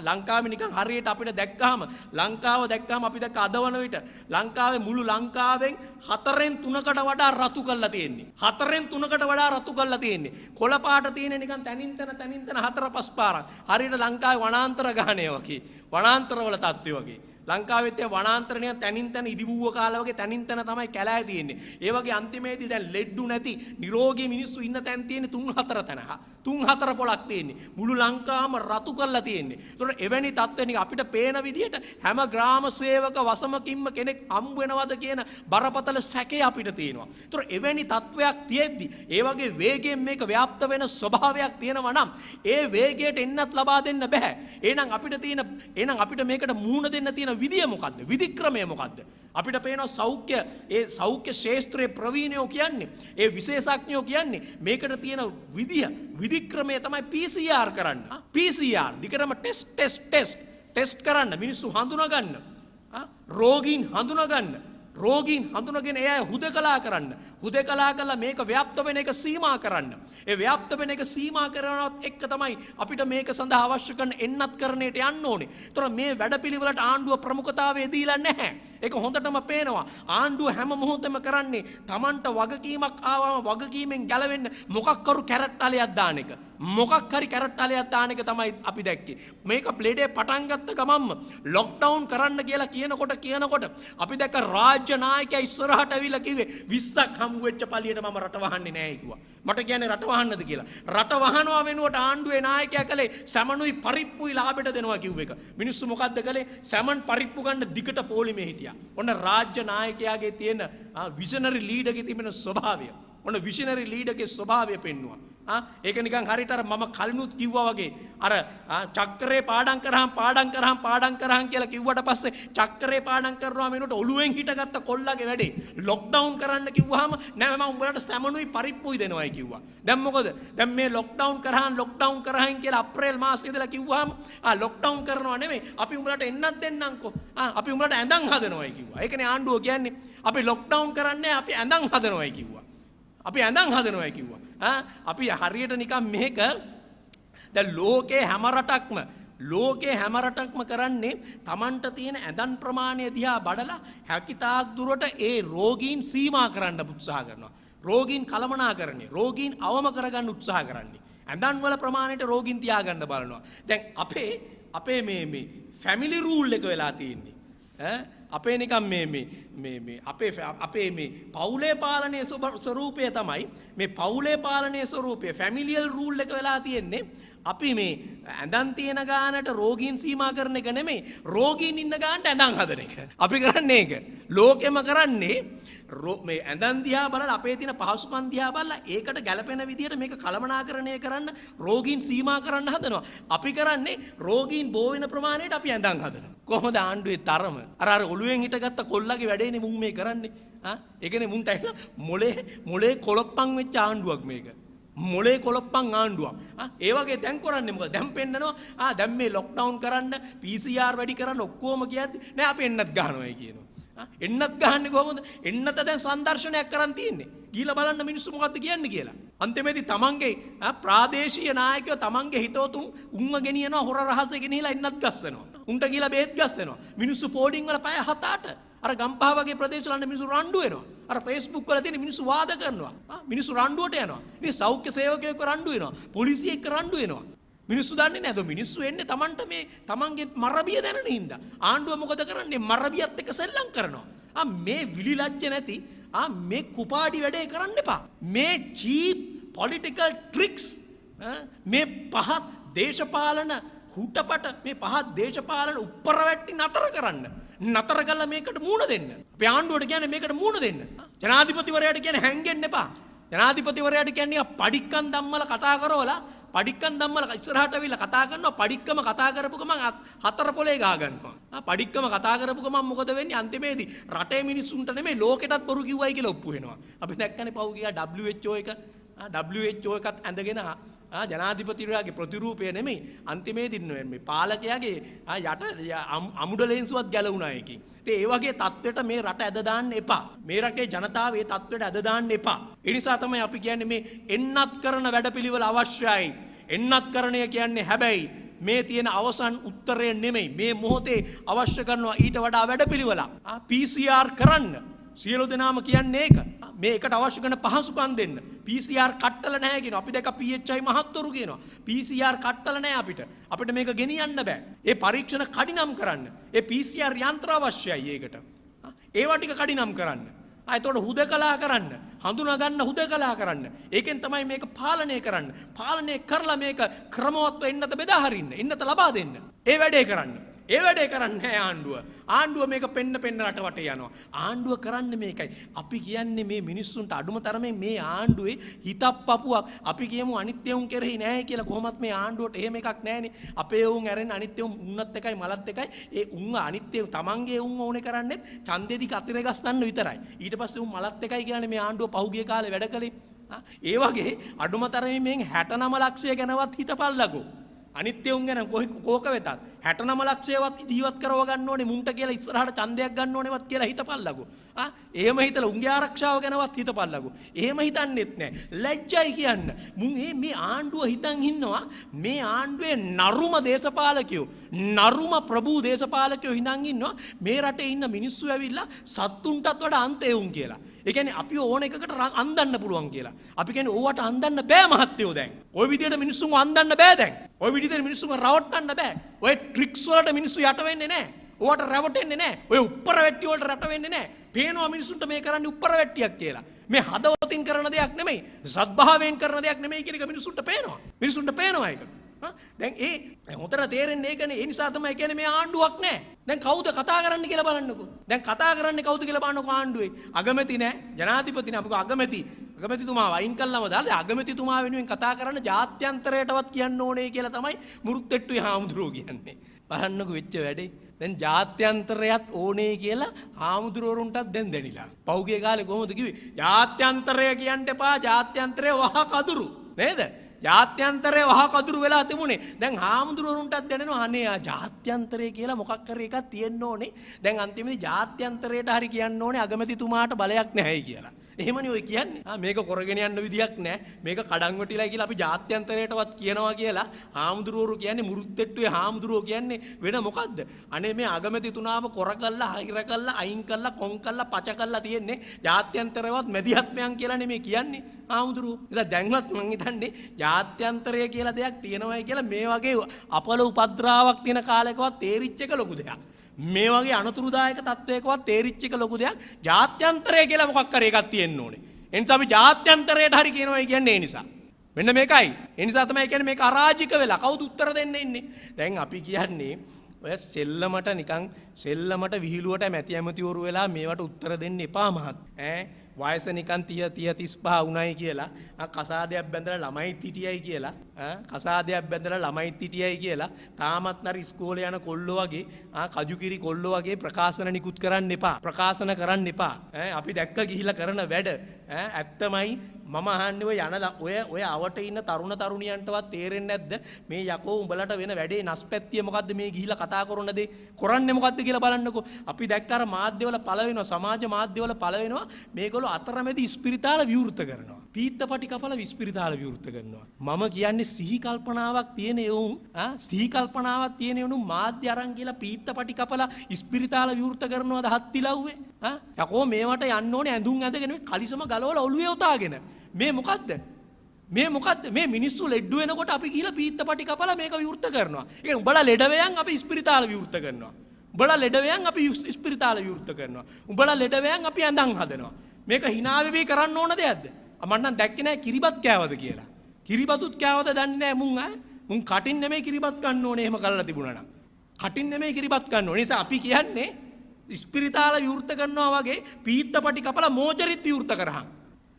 ලංකාවේ නිකන් හරියට අපිට දැක්කහම ලංකාව දැක්කහම අපි දැක්ක අදවන විට ලංකාවේ මුළු ලංකාවෙන් 4න් 3කට වඩා රතු කරලා තියෙන්නේ. 4න් 3කට වඩා රතු කරලා තියෙන්නේ. කොළ පාට තියෙන නිකන් තනින් තන 4-5 පාරක්. හරියට ලංකාවේ වනාන්තර ගානේ වගේ. වනාන්තරවල තත්ත්වය වගේ. ලංකාවෙත් වනාන්තරණය තනින් තන ඉදිවුව කාලා වගේ තනින් තන තමයි කැලෑ තියෙන්නේ. ඒ වගේ අන්තිමේදී දැන් ලෙඩ්ඩු නැති නිරෝගී මිනිස්සු ඉන්න තැන් තියෙන්නේ 3-4 තැන. 3-4 පොලක් තියෙන්නේ. මුළු ලංකාවම රතු කරලා තියෙන්නේ. ඒතකොට එවැනි තත්ත්වෙනික අපිට පේන විදිහට හැම ග්‍රාම සේවක වසමකින්ම කෙනෙක් හම්බ වෙනවද කියන බරපතල සැකේ අපිට තියෙනවා. ඒතකොට එවැනි තත්ත්වයක් තියෙද්දි ඒ වගේ වේගයෙන් මේක ව්‍යාප්ත වෙන ස්වභාවයක් තියෙනවා නම් ඒ වේගයට එන්නත් ලබා දෙන්න බෑ. එහෙනම් අපිට මේකට මුහුණ දෙන්න තියෙන විදිය මොකද්ද? විධික්‍රමය මොකද්ද? අපිට පේනවා සෞඛ්‍ය ශාස්ත්‍රයේ ප්‍රවීණයෝ කියන්නේ, ඒ විශේෂඥයෝ කියන්නේ මේකට තියෙන විධික්‍රමය තමයි PCR කරන්න. PCR දිගටම ටෙස්ට් කරන්න, මිනිස්සු හඳුනා ගන්න. රෝගීන් හඳුනා ගන්න. රෝගීන් හඳුනගෙන ඒ අය හුදකලා කරන්න. හුදකලා කළා මේක ව්‍යාප්ත වෙන එක සීමා කරන්න. ඒ ව්‍යාප්ත වෙන එක සීමා කරනවත් එක්ක තමයි අපිට මේක සඳහා අවශ්‍ය කරන එන්නත් කරණයට යන්න ඕනේ. ඒතර මේ වැඩපිළිවෙලට ආණ්ඩුව ප්‍රමුඛතාවය දීලා නැහැ. ඒක හොඳටම පේනවා. ආණ්ඩුව හැම මොහොතෙම කරන්නේ Tamanට වගකීමක් ආවම වගකීමෙන් ගැලවෙන්න මොකක් කරු කැරට්ටලයක් දාන එක. මොකක් හරි කැරට්ටලයක් දාන එක තමයි අපි දැක්කේ. මේක ප්ලේඩේ පටන් ගත්ත ගමන්ම ලොක්ඩවුන් කරන්න කියලා කියනකොට අපි දැක්ක රාජ්‍ය නායකයා ඉස්සරහට ඇවිල්ලා කිව්වේ 20ක් හම්බ වෙච්ච පළියට මම රට වහන්නේ නැහැ කිව්වා. මට කියන්නේ රට වහන්නද කියලා. රට වහනවා වෙනුවට ආණ්ඩුවේ නායකයා කළේ සැමනුයි පරිප්පුයි ලාභයට දෙනවා කිව්ව එක. මිනිස්සු මොකද්ද කළේ? සැමන් පරිප්පු ගන්න දිගට පොලිමේ හිටියා. ඔන්න රාජ්‍ය නායකයාගේ තියෙන විෂනරි ලීඩර්ගේ තිබෙන ස්වභාවය. ඔන්න විෂනරි ලීඩර්ගේ ස්වභාවය පෙන්නවා. ඒක නිකන් හරියට අර මම කලිනුත් කිව්වා වගේ අර චක්‍රේ පාඩම් කරාම් කියලා කිව්වට පස්සේ චක්‍රේ පාඩම් කරනවා වෙනකොට ඔළුවෙන් හිටගත්ත කොල්ලගේ වැඩේ ලොක්ඩවුන් කරන්න කිව්වහම නෑ මම උඹලට සැමනුයි පරිප්පුයි දෙනවයි කිව්වා. දැන් මොකද? දැන් මේ ලොක්ඩවුන් කරාම් කියලා අප්‍රේල් මාසයේ ඉඳලා කිව්වහම ලොක්ඩවුන් කරනවා නෙමෙයි අපි උඹලට එන්නත් දෙන්නම්කෝ. අපි උඹලට ඇඳන් හදනවයි කිව්වා. ඒකනේ ආණ්ඩුව කියන්නේ අපි ලොක්ඩවුන් කරන්නේ අපි ඇඳන් හදනවයි කිව්වා. අපි ඇඳන් හදනවයි කිව්වා. අපි හරියට නිකන් මේක දැන් ලෝකේ හැම රටක්ම කරන්නේ Tamanට තියෙන ඇඳන් ප්‍රමාණය දිහා බඩලා හැකිතාක් දුරට ඒ රෝගීන් සීමා කරන්න උත්සාහ කරනවා. රෝගීන් කළමනාකරණය, රෝගීන් අවම කරගන්න උත්සාහ කරන්නේ. ඇඳන් වල ප්‍රමාණයට රෝගීන් තියාගන්න බලනවා. දැන් අපේ මේ ෆැමිලි රූල් එක වෙලා තියෙන්නේ. අපේ නිකම් අපේ මේ පවුලේ පාලනයේ ස්වරූපය තමයි මේ පවුලේ පාලනයේ ස්වරූපය ෆැමිලියල් රූල් එක වෙලා තියෙන්නේ. අපි මේ ඇඳන් තියෙන ගානට රෝගීන් සීමා කරන එක නෙමෙයි, රෝගීන් ඉන්න ගානට ඇඳන් හදන එක. අපි කරන්නේ ඒක. ලෝකෙම කරන්නේ මේ ඇඳන් දිහා බලලා අපේ තියෙන පහසුකම් දිහා බලලා ඒකට ගැළපෙන විදිහට මේක කළමනාකරණය කරන්න රෝගීන් සීමා කරන්න හදනවා. අපි කරන්නේ රෝගීන් බෝ වෙන ප්‍රමාණයට අපි ඇඳන් හදනවා. කොහොමද ආණ්ඩුවේ තරම? අර ඔළුවෙන් හිටගත්ත කොල්ලගේ වැඩේනේ මුන් මේ කරන්නේ. ඒකනේ මුන්ට මොලේ කොලොප්පන් වෙච්ච ආණ්ඩුවක් මේක. මොලේ කොලොප්පන් ආණ්ඩුවක්. ඒ වගේ දැන් කරන්නේ මොකද? දැන් පෙන්නනවා දැන් මේ ලොක්ඩවුන් කරන්න PCR වැඩි කරන්න ඔක්කොම කියද්දි නෑ අපි එන්නත් ගහනවායි කියනවා. එන්නත් ගහන්නේ කොහොමද? එන්නත දැන් සංදර්ශනයක් කරන් තියෙන්නේ. ගිහිලා බලන්න මිනිස්සු මොකද්ද කියන්නේ කියලා. අන්තිමේදී තමන්ගේ ප්‍රාදේශීය නායකයෝ තමන්ගේ හිතවතුන් උන්ව ගෙනියනවා හොර රහසේ ගෙනිහිලා එන්නත් ගස්සනවා. උන්ට ගිහිලා බේත් ගස්සනවා. මිනිස්සු පෝඩින් වල පැය 7-8 අර ගම්පහ වගේ ප්‍රදේශවල මිනිස්සු රණ්ඩු වෙනවා. අර Facebook වල තියෙන මිනිස්සු වාද කරනවා. මිනිස්සු රණ්ඩුවට යනවා. ඉතින් සෞඛ්‍ය සේවකයෝ එක්ක රණ්ඩු වෙනවා. පොලිසිය එක්ක රණ්ඩු වෙනවා. මිනිස්සු දන්නේ නැද්ද මිනිස්සු එන්නේ Tamanට මේ Tamanගේ මරබිය දැනන හින්දා. ආණ්ඩුව මොකද කරන්නේ? මරබියත් එක්ක සෙල්ලම් කරනවා. මේ විලිලැජ්ජ නැති මේ කුපාඩි වැඩේ කරන්න එපා. මේ cheap political tricks මේ පහත් දේශපාලන හුටපට මේ පහත් දේශපාලන උප්පරවැට්ටි නතර කරන්න. නතර කළා මේකට මූණ දෙන්න. අපි ආණ්ඩුවට කියන්නේ මේකට මූණ දෙන්න. ජනාධිපතිවරයාට කියන්නේ හැංගෙන්න එපා. ජනාධිපතිවරයාට කියන්නේ පඩික්කම් ධම්මල කතා කරවලා පඩික්කම් ධම්මල ඉස්සරහට අවිල්ලා කතා කරනවා. පඩික්කම කතා කරපු ගමන් හතර පොලේ ගා ගන්නවා. පඩික්කම කතා කරපු ගමන් මොකද වෙන්නේ? අන්තිමේදී රටේ මිනිස්සුන්ට නෙමෙයි ලෝකෙටත් බොරු කිව්වයි කියලා ඔප්පු වෙනවා. අපි දැක්කනේ පහු ගියා WHO එක WHO එකත් ඇඳගෙන ජනාධිපතිවරයාගේ ප්‍රතිරූපය නෙමෙයි අන්තිමේදී මේ පාලකයාගේ යට අමුඩ ලේන්සුවත් ගැලවුණා එකකින්. ඉතින් ඒ වගේ තත්ත්වයට මේ රට ඇද දාන්න එපා. මේ රටේ ජනතාව මේ තත්ත්වයට ඇද දාන්න එපා. ඒ නිසා තමයි අපි කියන්නේ මේ එන්නත් කරන වැඩපිළිවෙල අවශ්‍යයි. එන්නත්කරණය කියන්නේ හැබැයි මේ තියෙන අවසන් උත්තරය නෙමෙයි. මේ මොහොතේ අවශ්‍ය කරනවා ඊට වඩා වැඩපිළිවෙලක්. PCR කරන්න. සියලු දෙනාම කියන්නේ ඒක. මේ එකට අවශ්‍ය කරන පහසුකම් දෙන්න. PCR කට්ටල නැහැ කියනවා. අපි දැක PHI මහත්වරු කියනවා. PCR කට්ටල නැහැ අපිට. අපිට මේක ගෙනියන්න බෑ. ඒ පරීක්ෂණ කඩිනම් කරන්න. ඒ PCR යන්ත්‍ර අවශ්‍යයි ඒකට. ඒවා ටික කඩිනම් කරන්න. එතකොට හුදකලා කරන්න. හඳුනා ගන්න හුදකලා කරන්න. ඒකෙන් තමයි මේක පාලනය කරන්න. පාලනය කරලා මේක ක්‍රමවත්ව එන්නත බෙදා හරින්න. එන්නත ලබා දෙන්න. ඒ වැඩේ කරන්න. ඒ වැඩේ කරන්නේ නැහැ ආණ්ඩුව. ආණ්ඩුව මේක පෙන්න රට වටේ යනවා. ආණ්ඩුව කරන්නේ මේකයි. අපි කියන්නේ මේ මිනිස්සුන්ට අඩුම තරමේ මේ ආණ්ඩුවේ හිතක් පපුවක් අපි කියමු අනිත්‍යුන් කෙරෙහි නැහැ කියලා. කොහොමත් මේ ආණ්ඩුවට එහෙම එකක් නැහැනේ. අපේ උන් ඇරෙන්න අනිත්‍යුන් උන්නත් එකයි මලත් එකයි. ඒ උන් අනිත්‍ය තමන්ගේ උන් ඕනේ කරන්නේ ඡන්දෙදි කතිරේ ගස්සන්න විතරයි. ඊට පස්සේ උන් මලත් එකයි කියන්නේ මේ ආණ්ඩුව පහුගිය කාලේ වැඩ කළේ. ඒ වගේ අඩුම තරමේ මේ 69 ලක්ෂය ගැනවත් හිතපල්ලකෝ. අනිත්‍යුන් ගැන කෝක වෙතත් 69 ලක්ෂයවත් ජීවත් කරව ගන්න ඕනේ මුන්ට කියලා ඉස්සරහට ඡන්දයක් ගන්න ඕනේවත් කියලා හිතපල්ලකෝ. එහෙම හිතලා උන්ගේ ආරක්ෂාව ගැනවත් හිතපල්ලකෝ. එහෙම හිතන්නෙත් නැහැ. ලැජ්ජයි කියන්න. මුන් මේ ආණ්ඩුව හිතන් ඉන්නවා මේ ආණ්ඩුවේ නරුම දේශපාලකයෝ නරුම ප්‍රභූ දේශපාලකයෝ හිතන් ඉන්නවා මේ රටේ ඉන්න මිනිස්සු ඇවිල්ලා සත්තුන්ටත් වඩා අන්තේ උන් කියලා. ඒ කියන්නේ අපි ඕන එකකට අන්දන්න පුළුවන් කියලා. අපි කියන්නේ ඕවට අන්දන්න බෑ මහත්තයෝ දැන්. ওই විදියට මිනිස්සුන්ව අන්දන්න බෑ දැන්. ওই විදියට මිනිස්සුන්ව රවට්ටන්න බෑ. ඔය ට්‍රික්ස් වලට මිනිස්සු යට වෙන්නේ නැහැ. ඕවට රැවටෙන්නේ නැහැ. ඔය උප්පර වැට්ටි වලට රට වෙන්නේ නැහැ. පේනවා මිනිස්සුන්ට මේ කරන්නේ උප්පර වැට්ටියක් කියලා. මේ හදවතින් කරන දෙයක් නෙමෙයි. සත්භාවයෙන් කරන දෙයක් නෙමෙයි කියන එක මිනිස්සුන්ට පේනවා. මිනිස්සුන්ට පේනවා ඒක. දැන් හොතර තේරෙන්නේ ඒකනේ. ඒ නිසා තමයි කියන්නේ මේ ආණ්ඩුවක් නැහැ. දැන් කවුද කතා කරන්න කියලා බලන්නකෝ. දැන් කතා කරන්නේ කවුද කියලා බලන්නකෝ ආණ්ඩුවේ. අගමැති නැහැ. ජනාධිපති නැහැ. අපිට අගමැතිතුමා වයින් කළාම දාලා අගමැතිතුමා වෙනුවෙන් කතා කරන්න ජාත්‍යන්තරයටවත් කියන්න ඕනේ කියලා තමයි මුරුත්තෙට්ටුවේ හාමුදුරුවෝ කියන්නේ. බලන්නකෝ වෙච්ච වැඩේ. දැන් ජාත්‍යන්තරයත් ඕනේ කියලා හාමුදුරුවරුන්ටත් දැන් දැනිලා. පහුගිය කාලේ කොහොමද කිව්වේ? ජාත්‍යන්තරය කියන්න එපා. ජාත්‍යන්තරය වහ කදුරු. නේද? ජාත්‍යන්තරය වහ කදුරු වෙලා තිබුණේ. දැන් හාමුදුරුවරුන්ටත් දැනෙනවා අනේ ජාත්‍යන්තරය කියලා මොකක් කරේ එකක් තියෙන්න ඕනේ. දැන් අන්තිමේදී ජාත්‍යන්තරයට හරි කියන්න ඕනේ අගමැතිතුමාට බලයක් නැහැයි කියලා. එහෙමනේ ඔය කියන්නේ. මේක කරගෙන යන්න විදියක් නැහැ. මේක කඩන් වැටිලා කියලා අපි ජාත්‍යන්තරයටවත් කියනවා කියලා හාමුදුරුවරු කියන්නේ මුරුත්තෙට්ටුවේ හාමුදුරුවෝ කියන්නේ වෙන මොකද්ද? අනේ මේ අගමැතිතුමාව කොර කළා, හිර කළා, අයින් කළා, කොන් කළා, පච කළා තියෙන්නේ ජාත්‍යන්තරයවත් මැදිහත්මයන් කියලා නෙමෙයි කියන්නේ හාමුදුරුවෝ. ඉතින් දැන්වත් මං හිතන්නේ ජාත්‍යන්තරය කියලා දෙයක් තියෙනවයි කියලා මේ වගේ අපල උපද්‍රාවක් තියෙන කාලයකවත් තේරිච්ච එක ලොකු දෙයක්. මේ වගේ අනතුරුදායක තත්වයකවත් තේරිච්ච එක ලොකු දෙයක්. ජාත්‍යන්තරය කියලා මොකක් කරේ එකක් තියෙන්න ඕනේ. ඒ නිසා අපි ජාත්‍යන්තරයට හරි කියනවා කියන්නේ ඒ නිසා. මෙන්න මේකයි. ඒ නිසා තමයි කියන්නේ මේක අරාජික වෙලා කවුද උත්තර දෙන්න ඉන්නේ. දැන් අපි කියන්නේ ඔය සෙල්ලමට නිකන් සෙල්ලමට විහිළුවට මැති ඇමතිවරු වෙලා මේවට උත්තර දෙන්න එපා මහත්. වයස නිකන් 30 35 වුණයි කියලා කසාදයක් බැඳලා ළමයිත් හිටියයි කියලා කසාදයක් බැඳලා ළමයිත් හිටියයි කියලා තාමත් නර ඉස්කෝලේ යන කොල්ලෝ වගේ කජුකිරි කොල්ලෝ වගේ ප්‍රකාශන නිකුත් කරන්න එපා. ප්‍රකාශන කරන්න එපා. අපි දැක්ක ගිහිලා කරන වැඩ ඇත්තමයි. මම අහන්නේ ඔය අවට ඉන්න තරුණ තරුණියන්ටවත් තේරෙන්නේ නැද්ද මේ යකෝ උඹලට වෙන වැඩේ නස්පැත්තිය මොකද්ද මේ ගිහිලා කතා කරන දේ කරන්නේ මොකද්ද කියලා බලන්නකෝ. අපි දැක්ක අර මාධ්‍යවල පළ වෙනවා, සමාජ මාධ්‍යවල පළ වෙනවා මේගොල්ලෝ අතරමැදි ස්පිරිතාල විවෘත කරනවා. පීත්තපටි කපලා විස්පිරිතාල විවෘත කරනවා. මම කියන්නේ සිහි කල්පනාවක් තියෙන එවුන් සිහි කල්පනාවක් තියෙන එවුන් මාධ්‍ය අරන් කියලා පීත්තපටි කපලා ස්පිරිතාල විවෘත කරනවද හත්තිලව්වේ? යකෝ මේවට යන්න ඕනේ ඇඳුම් ඇඳගෙන මේ කලිසම ගලවලා ඔළුවේ උතාගෙන. මේ මොකද්ද? මේ මිනිස්සු ලෙඩ වෙනකොට අපි ගිහිලා පීත්තපටි කපලා මේක විවෘත කරනවා. ඒ උඹලා ලෙඩ වෙයන් අපි ස්පිරිතාල විවෘත කරනවා. උඹලා ලෙඩ වෙයන් අපි ස්පිරිතාල විවෘත කරනවා. උඹලා ලෙඩ වෙයන් අපි ඇඳන් හදනවා. මේක hina වෙවි කරන්න ඕන දෙයක්ද? මම නම් දැක්කේ නැහැ කිරිබත් කෑවද කියලා. කිරිබතුත් කෑවද දන්නේ නැහැ මුන් කටින් නෙමෙයි කිරිබත් ගන්න ඕනේ එහෙම කරලා තිබුණා නම්. කටින් නෙමෙයි කිරිබත් ගන්න ඕනේ. නිසා අපි කියන්නේ ස්පිරිතාල විවෘත කරනවා වගේ පීත්තපටි කපලා මෝචරිත් විවෘත කරහන්.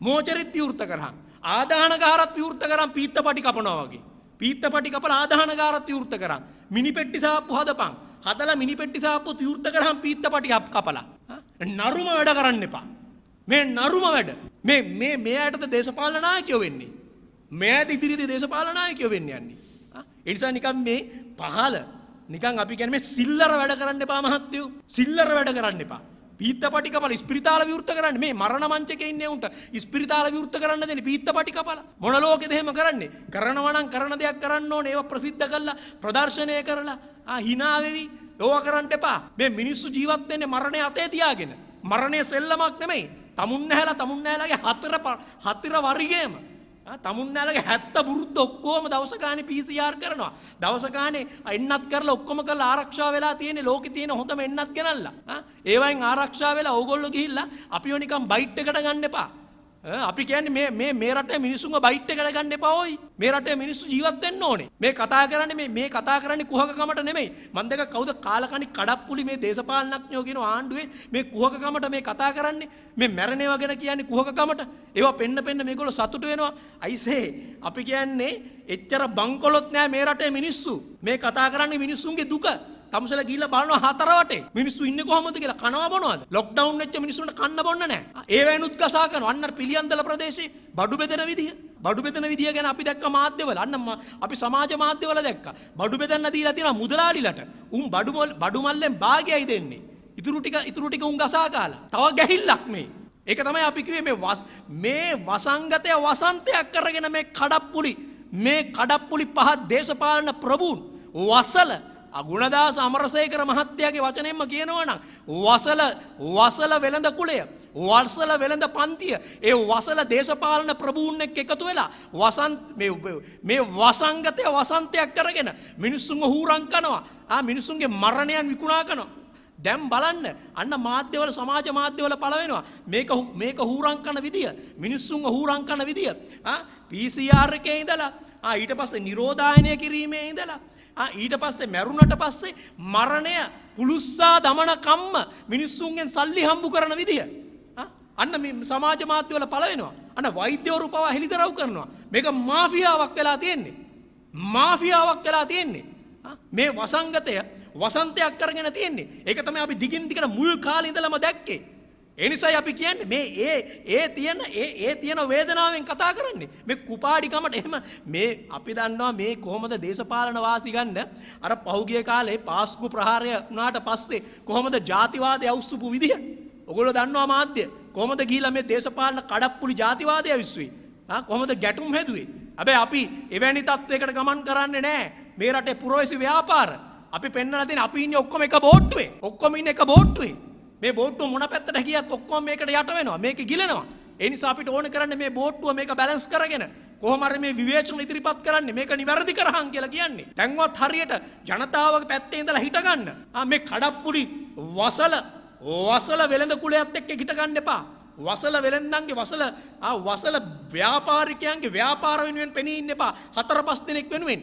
මෝචරිත් විවෘත කරහන්. ආදාහනගාරත් විවෘත කරන් පීත්තපටි කපනවා වගේ. පීත්තපටි කපලා ආදාහනගාරත් විවෘත කරන්. මිනිපෙට්ටි සාප්පු හදපන්. හදලා මිනිපෙට්ටි සාප්පුත් විවෘත කරන් පීත්තපටි කපලා. නරුම වැඩ කරන්න එපා. මේ නරුම වැඩ මේ අයටද දේශපාලන නායකයෝ වෙන්නේ. මේ අයට ඉදිරියේදී දේශපාලන නායකයෝ වෙන්නේ යන්නේ. ඒ නිසා නිකන් මේ පහළ නිකන් අපි කියන්නේ මේ සිල්ලර වැඩ කරන්න එපා මහත්තයෝ. සිල්ලර වැඩ කරන්න එපා. පීත්තපටි කපලා ස්පිරිතාල විවෘත කරන්නේ මේ මරණ මංචකේ ඉන්නේ උන්ට ස්පිරිතාල විවෘත කරන්න දෙන්නේ පීත්තපටි කපලා මොන ලෝකෙද එහෙම කරන්නේ කරනවා නම් කරන දෙයක් කරන්න ඕනේ ඒවා ප්‍රසිද්ධ කරලා ප්‍රදර්ශනය කරලා hina වෙවි ඕවා කරන්න එපා මේ මිනිස්සු ජීවත් වෙන්නේ මරණය අතේ තියාගෙන මරණය සෙල්ලමක් නෙමෙයි තමුන්නෑලාගේ හතර වරිගේම තමුන්නෑලගේ 70 බුරුද්ද ඔක්කොම දවස ගානේ PCR කරනවා. දවස ගානේ එන්නත් කරලා ඔක්කොම කරලා ආරක්ෂා වෙලා තියෙන්නේ ලෝකේ තියෙන හොඳම එන්නත් ගෙනල්ලා. ඒ වයින් ආරක්ෂා වෙලා ඕගොල්ලෝ ගිහිල්ලා අපිව නිකන් බයිට් එකට ගන්න එපා. අපි කියන්නේ මේ රටේ මිනිස්සුන්ව බයිට් එකට ගන්න එපා ඕයි. මේ රටේ මිනිස්සු ජීවත් වෙන්න ඕනේ. මේ කතා කරන්නේ මේ කතා කරන්නේ කුහකකමට නෙමෙයි. මන් දෙක කවුද කාලකණි කඩප්පුලි මේ දේශපාලනඥයෝ කියන ආණ්ඩුවේ මේ කුහකකමට මේ කතා කරන්නේ. මේ මැරණේවා ගැන කියන්නේ කුහකකමට. ඒවා පෙන්න මේගොල්ලෝ සතුටු වෙනවා. අයිසේ අපි කියන්නේ එච්චර බංකොලොත් නෑ මේ රටේ මිනිස්සු. මේ කතා කරන්නේ මිනිස්සුන්ගේ දුක. තමුසල ගිහිල්ලා බලනවා හතර වටේ මිනිස්සු ඉන්නේ කොහමද කියලා කනවා බොනවද ලොක්ඩවුන් වෙච්ච මිනිස්සුන්ට කන්න බොන්න නැහැ ඒ වයින්ුත් ගසා කරනවා අන්න පිළියන්දල ප්‍රදේශේ බඩු බෙදෙන විදිය ගැන අපි දැක්ක මාධ්‍යවල අන්න අපි සමාජ මාධ්‍යවල දැක්කා බඩු බෙදන්න දීලා තියෙනවා මුදලාලිලට උන් බඩු මල්ලෙන් භාගයයි දෙන්නේ ඉතුරු ටික උන් ගසා කාලා තව ගැහිල්ලක් මේ ඒක තමයි අපි කිව්වේ මේ වසංගතය වසන්තයක් කරගෙන මේ කඩප්පුලි පහ දේශපාලන ප්‍රභූන් වසල අගුණදාස අමරසේකර මහත්තයාගේ වචනෙන්ම කියනවා නම් වසල වෙළඳ කුලය වසල වෙළඳ පන්තිය ඒ වසල දේශපාලන ප්‍රභූන් එක්ක එකතු වෙලා මේ වසංගතය වසන්තයක් කරගෙන මිනිස්සුන්ව හූරන් කරනවා මිනිස්සුන්ගේ මරණයන් විකුණා කරනවා දැන් බලන්න අන්න මාධ්‍යවල සමාජ මාධ්‍යවල පළ වෙනවා මේක හූරන් කරන විදිය මිනිස්සුන්ව හූරන් කරන විදිය PCR එකේ ඉඳලා ඊට පස්සේ නිරෝධායනය කිරීමේ ඉඳලා ඊට පස්සේ මැරුණට පස්සේ මරණය පුලුස්සා දමන කම්ම මිනිස්සුන්ගෙන් සල්ලි හම්බු කරන විදිය අන්න මේ සමාජ මාධ්‍යවල පළ වෙනවා අන්න වෛද්‍යවරු පවා හෙළිදරව් කරනවා මේක මාෆියාවක් වෙලා තියෙන්නේ මේ වසන්තයක් කරගෙන තියෙන්නේ ඒක තමයි අපි දිගින් දිගට මුල් කාලේ ඉඳලම දැක්කේ ඒ නිසායි අපි කියන්නේ මේ ඒ තියෙන වේදනාවෙන් කතා කරන්නේ මේ කුපාඩිකමට එහෙම මේ අපි දන්නවා මේ කොහොමද දේශපාලන වාසි ගන්න අර පහුගිය කාලේ පාස්කු ප්‍රහාරය වුණාට පස්සේ කොහොමද ජාතිවාදය අවුස්සුපු විදිය ඔයගොල්ලෝ දන්නවා මාධ්‍ය කොහොමද ගිහිලා මේ දේශපාලන කඩප්පුලි ජාතිවාදය විශ්වි කොහොමද ගැටුම් හැදුවේ හැබැයි අපි එවැනි තත්වයකට ගමන් කරන්නේ නැහැ මේ රටේ පුරවැසි ව්‍යාපාර අපි පෙන්නලා දෙන අපි ඉන්නේ ඔක්කොම එක බෝට්ටුවේ මේ බෝට්ටුව මොන පැත්තට ගියත් ඔක්කොම මේකට යට වෙනවා මේක ගිලෙනවා ඒ නිසා අපිට ඕන කරන්නේ මේ බෝට්ටුව මේක බැලන්ස් කරගෙන කොහොම හරි මේ විවේචන ඉදිරිපත් කරන්නේ මේක නිවැරදි කරහන් කියලා කියන්නේ දැන්වත් හරියට ජනතාවගේ පැත්තේ ඉඳලා හිට ගන්න මේ කඩප්පුලි වසල වෙළඳ කුලයත් එක්ක හිට ගන්න එපා වසල වෙළඳන්ගේ වසල ව්‍යාපාරිකයන්ගේ ව්‍යාපාර වෙනුවෙන් පෙනී ඉන්න එපා 4-5 දිනක් වෙනුවෙන්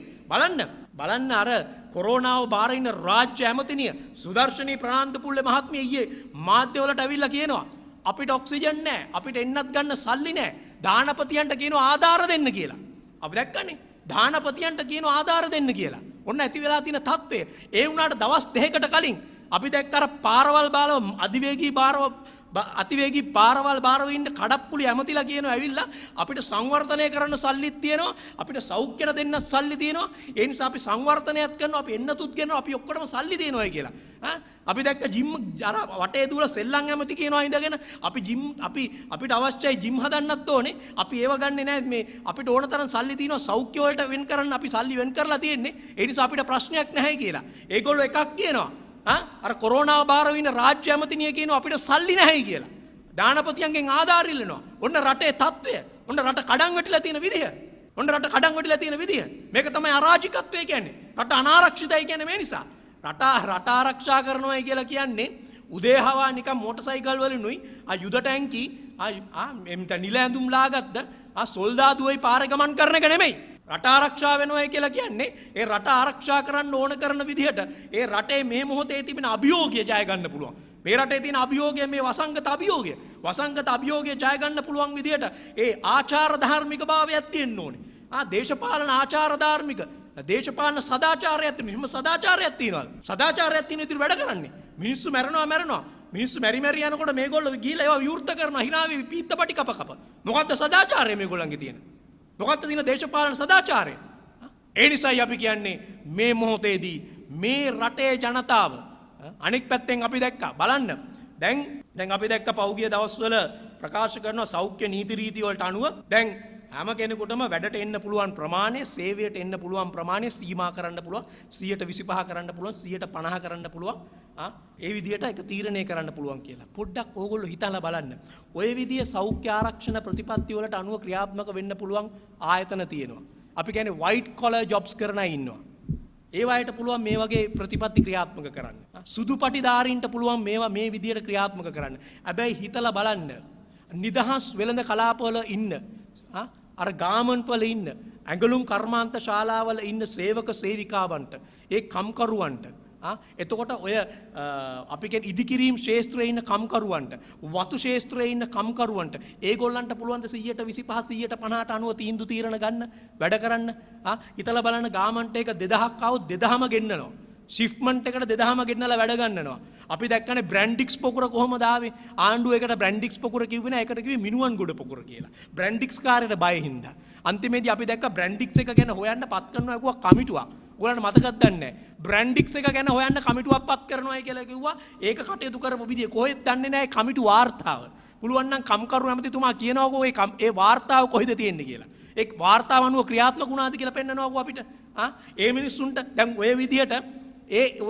බලන්න අර කොරෝනාව බාර ඉන්න රාජ්‍ය ඇමතිනිය සුදර්ශනී ප්‍රනාන්දුපුල්ලේ මහත්මිය ඊයේ මාධ්‍යවලට ඇවිල්ලා කියනවා අපිට ඔක්සිජන් නැහැ අපිට එන්නත් ගන්න සල්ලි නැහැ දානපතියන්ට කියනවා ආධාර දෙන්න කියලා අපි දැක්කනේ දානපතියන්ට කියනවා ආධාර දෙන්න කියලා ඔන්න ඇති වෙලා තියෙන තත්ත්වය ඒ වුණාට දවස් 2කට කලින් අපි දැක්ක අර පාරවල් බාලව අතිවේගී පාරවල් බාරව ඉන්න කඩප්පුලි ඇමතිලා කියනවා ඇවිල්ලා අපිට සංවර්ධනය කරන්න සල්ලිත් තියෙනවා අපිට සෞඛ්‍යන දෙන්න සල්ලි තියෙනවා ඒ නිසා අපි සංවර්ධනයත් කරනවා අපි එන්නතුත් ගෙනවා අපි ඔක්කොටම සල්ලි දෙනවායි කියලා අපි දැක්ක ජිම් අර වටේ දුවලා සෙල්ලම් ඇමති කියනවා ඉඳගෙන අපිට අවශ්‍යයි ජිම් හදන්නත් ඕනේ අපි ඒව ගන්නෙ නැහැ මේ අපිට ඕන තරම් සල්ලි තියෙනවා සෞඛ්‍ය වලට වෙන් කරන්න අපි සල්ලි වෙන් කරලා තියෙන්නේ ඒ නිසා අපිට ප්‍රශ්නයක් නැහැ කියලා ඒගොල්ලෝ එකක් කියනවා අර කොරෝනාව බාරව ඉන්න රාජ්‍ය ඇමතිනිය කියනවා අපිට සල්ලි නැහැයි කියලා. දානපතියන්ගෙන් ආධාර ඉල්ලනවා. ඔන්න රටේ තත්ත්වය. ඔන්න රට කඩන් වැටිලා තියෙන විදිය. මේක තමයි අරාජිකත්වය කියන්නේ. රට අනාරක්ෂිතයි කියන්නේ මේ නිසා. රට ආරක්ෂා කරනවායි කියලා කියන්නේ උදේහවා නිකන් මෝටරසයිකල් වලිනුයි යුද ටැංකි නිල ඇඳුම් ලාගත්ත සොල්දාදුවයි පාරේ ගමන් කරන එක නෙමෙයි. රට ආරක්ෂා වෙනවයි කියලා කියන්නේ ඒ රට ආරක්ෂා කරන්න ඕන කරන විදිහට ඒ රටේ මේ මොහොතේ තිබෙන අභියෝගය ජය ගන්න පුළුවන්. මේ රටේ තියෙන අභියෝගය මේ වසංගත අභියෝගය ජය ගන්න පුළුවන් විදිහට ඒ ආචාර ධාර්මික භාවයක් තියෙන්න ඕනේ. දේශපාලන ආචාර ධාර්මික දේශපාලන සදාචාරයක් තියෙනවා. සදාචාරයක් තියෙන විදිහට වැඩ කරන්නේ. මිනිස්සු මැරෙනවා මිනිස්සු මැරි යනකොට මේගොල්ලෝ ගිහිල්ලා ඒවා විවෘත කරනවා hinaවේ පීත්තපටි කප කප. මොකද්ද සදාචාරය මේගොල්ලන්ගේ තියෙන? මොකද්ද තියෙන දේශපාලන සදාචාරය? ඒ නිසායි අපි කියන්නේ මේ මොහොතේදී මේ රටේ ජනතාව අනෙක් පැත්තෙන් අපි දැක්කා බලන්න. දැන් අපි දැක්ක පෞගිය දවස්වල ප්‍රකාශ කරන සෞඛ්‍ය නීති රීති වලට අනුව දැන් හැම කෙනෙකුටම වැඩට එන්න පුළුවන් ප්‍රමාණය, සේවයට එන්න පුළුවන් ප්‍රමාණය සීමා කරන්න පුළුවන්. 125 කරන්න පුළුවන්, 150 කරන්න පුළුවන්. ඒ විදිහට ඒක තීරණය කරන්න පුළුවන් කියලා. පොඩ්ඩක් ඕගොල්ලෝ හිතලා බලන්න. ඔය විදිහේ සෞඛ්‍ය ආරක්ෂණ ප්‍රතිපත්ති වලට අනුව ක්‍රියාත්මක වෙන්න පුළුවන් ආයතන තියෙනවා. අපි කියන්නේ white collar jobs කරන අය ඉන්නවා. ඒ වයිට පුළුවන් මේ වගේ ප්‍රතිපත්ති ක්‍රියාත්මක කරන්න. සුදු පටිධාරීන්ට පුළුවන් මේවා මේ විදිහට ක්‍රියාත්මක කරන්න. හැබැයි හිතලා බලන්න. නිදහස් වෙළඳ කලාපවල ඉන්න අර ගාමන්ට් වල ඉන්න ඇඟලුම් කර්මාන්ත ශාලාවල ඉන්න සේවක සේවිකාවන්ට ඒ කම්කරුවන්ට එතකොට ඔය අපි කියන්නේ ඉදිකිරීම් ශාස්ත්‍රයේ ඉන්න කම්කරුවන්ට වතු ශාස්ත්‍රයේ ඉන්න කම්කරුවන්ට ඒගොල්ලන්ට පුළුවන් ද 125 150ට අනුව තීන්දුව తీරන ගන්න වැඩ කරන්න හිතලා බලන්න ගාමන්ට් එක 2000ක් આવොත් 2000ම ගෙන්නනවා ෂිෆ්ට්මන්ට් එකට 2000ම ගෙන්නලා වැඩ ගන්නනවා අපි දැක්කනේ බ්‍රැන්ඩික්ස් පොකුර කොහමද ආවේ ආණ්ඩුව එකට බ්‍රැන්ඩික්ස් පොකුර කිව්වේ නෑ ඒකට කිව්වේ මිනුවන් ගොඩ පොකුර කියලා බ්‍රැන්ඩික්ස් කාර්යයට බය හින්දා අන්තිමේදී අපි දැක්ක බ්‍රැන්ඩික්ස් එක ගැන හොයන්න පත් කරනවා කිව්වා කමිටුවක් ඔයාලට මතකද දන්නේ නැහැ බ්‍රැන්ඩික්ස් එක ගැන හොයන්න කමිටුවක් පත් කරනවායි කියලා කිව්වා ඒක කටයුතු කරපු විදිය කොහෙද දන්නේ නැහැ කමිටු වාර්තාව පුළුවන් නම් කම්කරු ඇමතිතුමා කියනවාකෝ ඒ වාර්තාව කොහෙද තියෙන්නේ කියලා ඒ වාර්තාව අනුව ක්‍රියාත්මක වුණාද කියලා පෙන්නනවාකෝ අපිට ඒ මිනිස්සුන්ට දැන් ඔය විදියට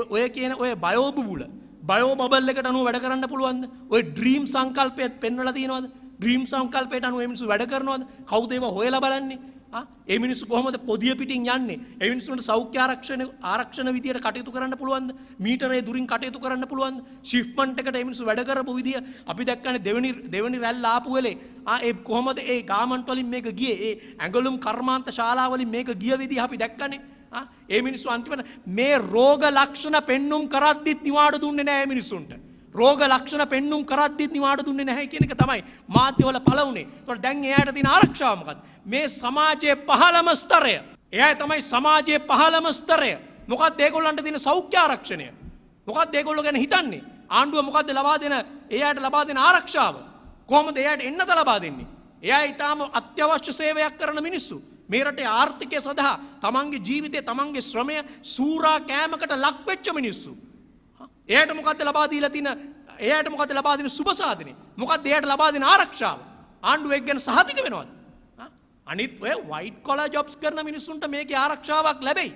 ඔය කියන ඔය බයෝබුබුල බයෝ බබල් එකට අනුව වැඩ කරන්න පුළුවන්ද ඔය ඩ්‍රීම් සංකල්පයත් පෙන්වලා තියෙනවද ඩ්‍රීම් සංකල්පයට අනුව මේ මිනිස්සු වැඩ කරනවද කවුද ඒව හොයලා බලන්නේ ඒ මිනිස්සු කොහොමද පොදිය පිටින් යන්නේ ඒ මිනිස්සුන්ට සෞඛ්‍ය ආරක්ෂණ විදියට කටයුතු කරන්න පුළුවන්ද මීටරේ දුරින් කටයුතු කරන්න පුළුවන්ද ෂිෆ්ට්මන්ට් එකට ඒ මිනිස්සු වැඩ කරපු විදිය අපි දැක්කනේ දෙවෙනි රැල්ල ආපු වෙලේ ඒ කොහොමද ඒ ගාමන්ට් වලින් මේක ගියේ ඒ ඇඟලුම් කර්මාන්ත ශාලා වලින් මේක ගිය විදිය අපි දැක්කනේ ඒ මිනිස්සු අන්තිමට මේ රෝග ලක්ෂණ පෙන්눔 කරද්දිත් නිවාඩු දුන්නේ නැහැ මේ මිනිස්සුන්ට රෝග ලක්ෂණ පෙන්눔 කරද්දිත් නිවාඩු දුන්නේ නැහැ කියන එක තමයි මාධ්‍යවල පළ වුණේ. ඒතකොට දැන් එයාට තියෙන ආරක්ෂාව මොකද්ද? මේ සමාජයේ පහළම ස්තරය. එයා තමයි සමාජයේ පහළම ස්තරය. මොකක්ද ඒගොල්ලන්ට තියෙන සෞඛ්‍ය ආරක්ෂණය? මොකක්ද ඒගොල්ලෝ ගැන හිතන්නේ? ආණ්ඩුව මොකද්ද එයාට ලබා දෙන ආරක්ෂාව? කොහොමද එයාට එන්නත ලබා දෙන්නේ? එයා ඊටාම අත්‍යවශ්‍ය සේවයක් කරන මිනිස්සු. මේ රටේ ආර්ථිකය සඳහා තමන්ගේ ජීවිතය තමන්ගේ ශ්‍රමය සූරා කෑමකට ලක් වෙච්ච මිනිස්සු. එයාට මොකද්ද ලබා දීලා තියෙන එයාට මොකද්ද ලබා දෙන සුබ සාධනේ? මොකද්ද එයාට ලබා දෙන ආරක්ෂාව? ආණ්ඩුව එක් ගැන සහතික වෙනවද? අනිත් ඔය white collar jobs කරන මිනිස්සුන්ට මේකේ ආරක්ෂාවක් ලැබෙයි.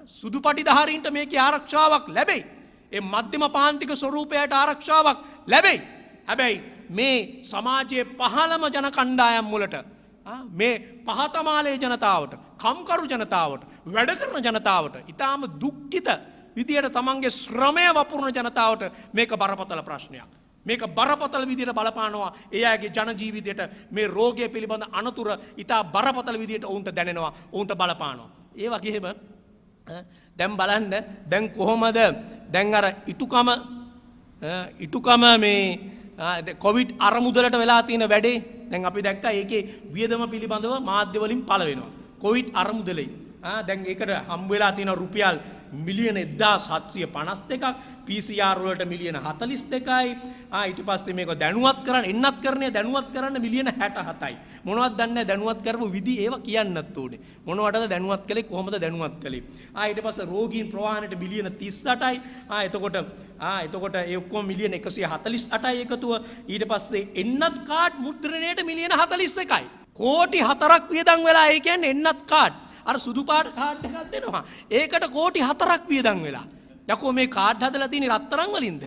සුදු පටිධාරීන්ට මේකේ ආරක්ෂාවක් ලැබෙයි. ඒ මධ්‍යම පාන්තික ස්වරූපයට ආරක්ෂාවක් ලැබෙයි. හැබැයි මේ සමාජයේ පහළම ජන කණ්ඩායම් වලට මේ පහතමාලේ ජනතාවට, කම්කරු ජනතාවට, වැඩ කරන ජනතාවට ඊටාම දුක්ඛිත විදියට තමන්ගේ ශ්‍රමය වපුරන ජනතාවට මේක බරපතල ප්‍රශ්නයක්. මේක බරපතල විදියට බලපානවා එයාගේ ජන ජීවිතයට මේ රෝගය පිළිබඳ අනතුර ඉතා බරපතල විදියට ඔවුන්ට දැනෙනවා ඔවුන්ට බලපානවා. ඒ වගේම දැන් බලන්න දැන් කොහොමද දැන් අර ඉටුකම මේ කොවිඩ් අරමුදලට වෙලා තියෙන වැඩේ දැන් අපි දැක්කා ඒකේ වියදම පිළිබඳව මාධ්‍ය වලින් පළ වෙනවා. කොවිඩ් අරමුදලේ දැන් ඒකට හම්බ වෙලා තියෙන රුපියල් මිලියන 1752ක් PCR වලට මිලියන 42යි ඊට පස්සේ මේක දැනුවත් කරන්න මිලියන 67යි මොනවද දන්නේ දැනුවත් කරපු විදි ඒව කියන්නත් ඕනේ මොනවටද දැනුවත් කළේ කොහොමද දැනුවත් කළේ ඊට පස්සේ රෝගීන් ප්‍රවාහනයට මිලියන 38යි එතකොට ඒ ඔක්කොම මිලියන 148යි එකතුව ඊට පස්සේ එන්නත් කාඩ් මුද්‍රණයට මිලියන 41යි කෝටි 4ක් වියදම් වෙලා ඒ කියන්නේ එන්නත් කාඩ් අර සුදු පාට කාඩ් එකක් දෙනවා. ඒකට කෝටි 4ක් වියදම් වෙලා. යකෝ මේ කාඩ් හදලා තියෙන්නේ රත්තරන් වලින්ද?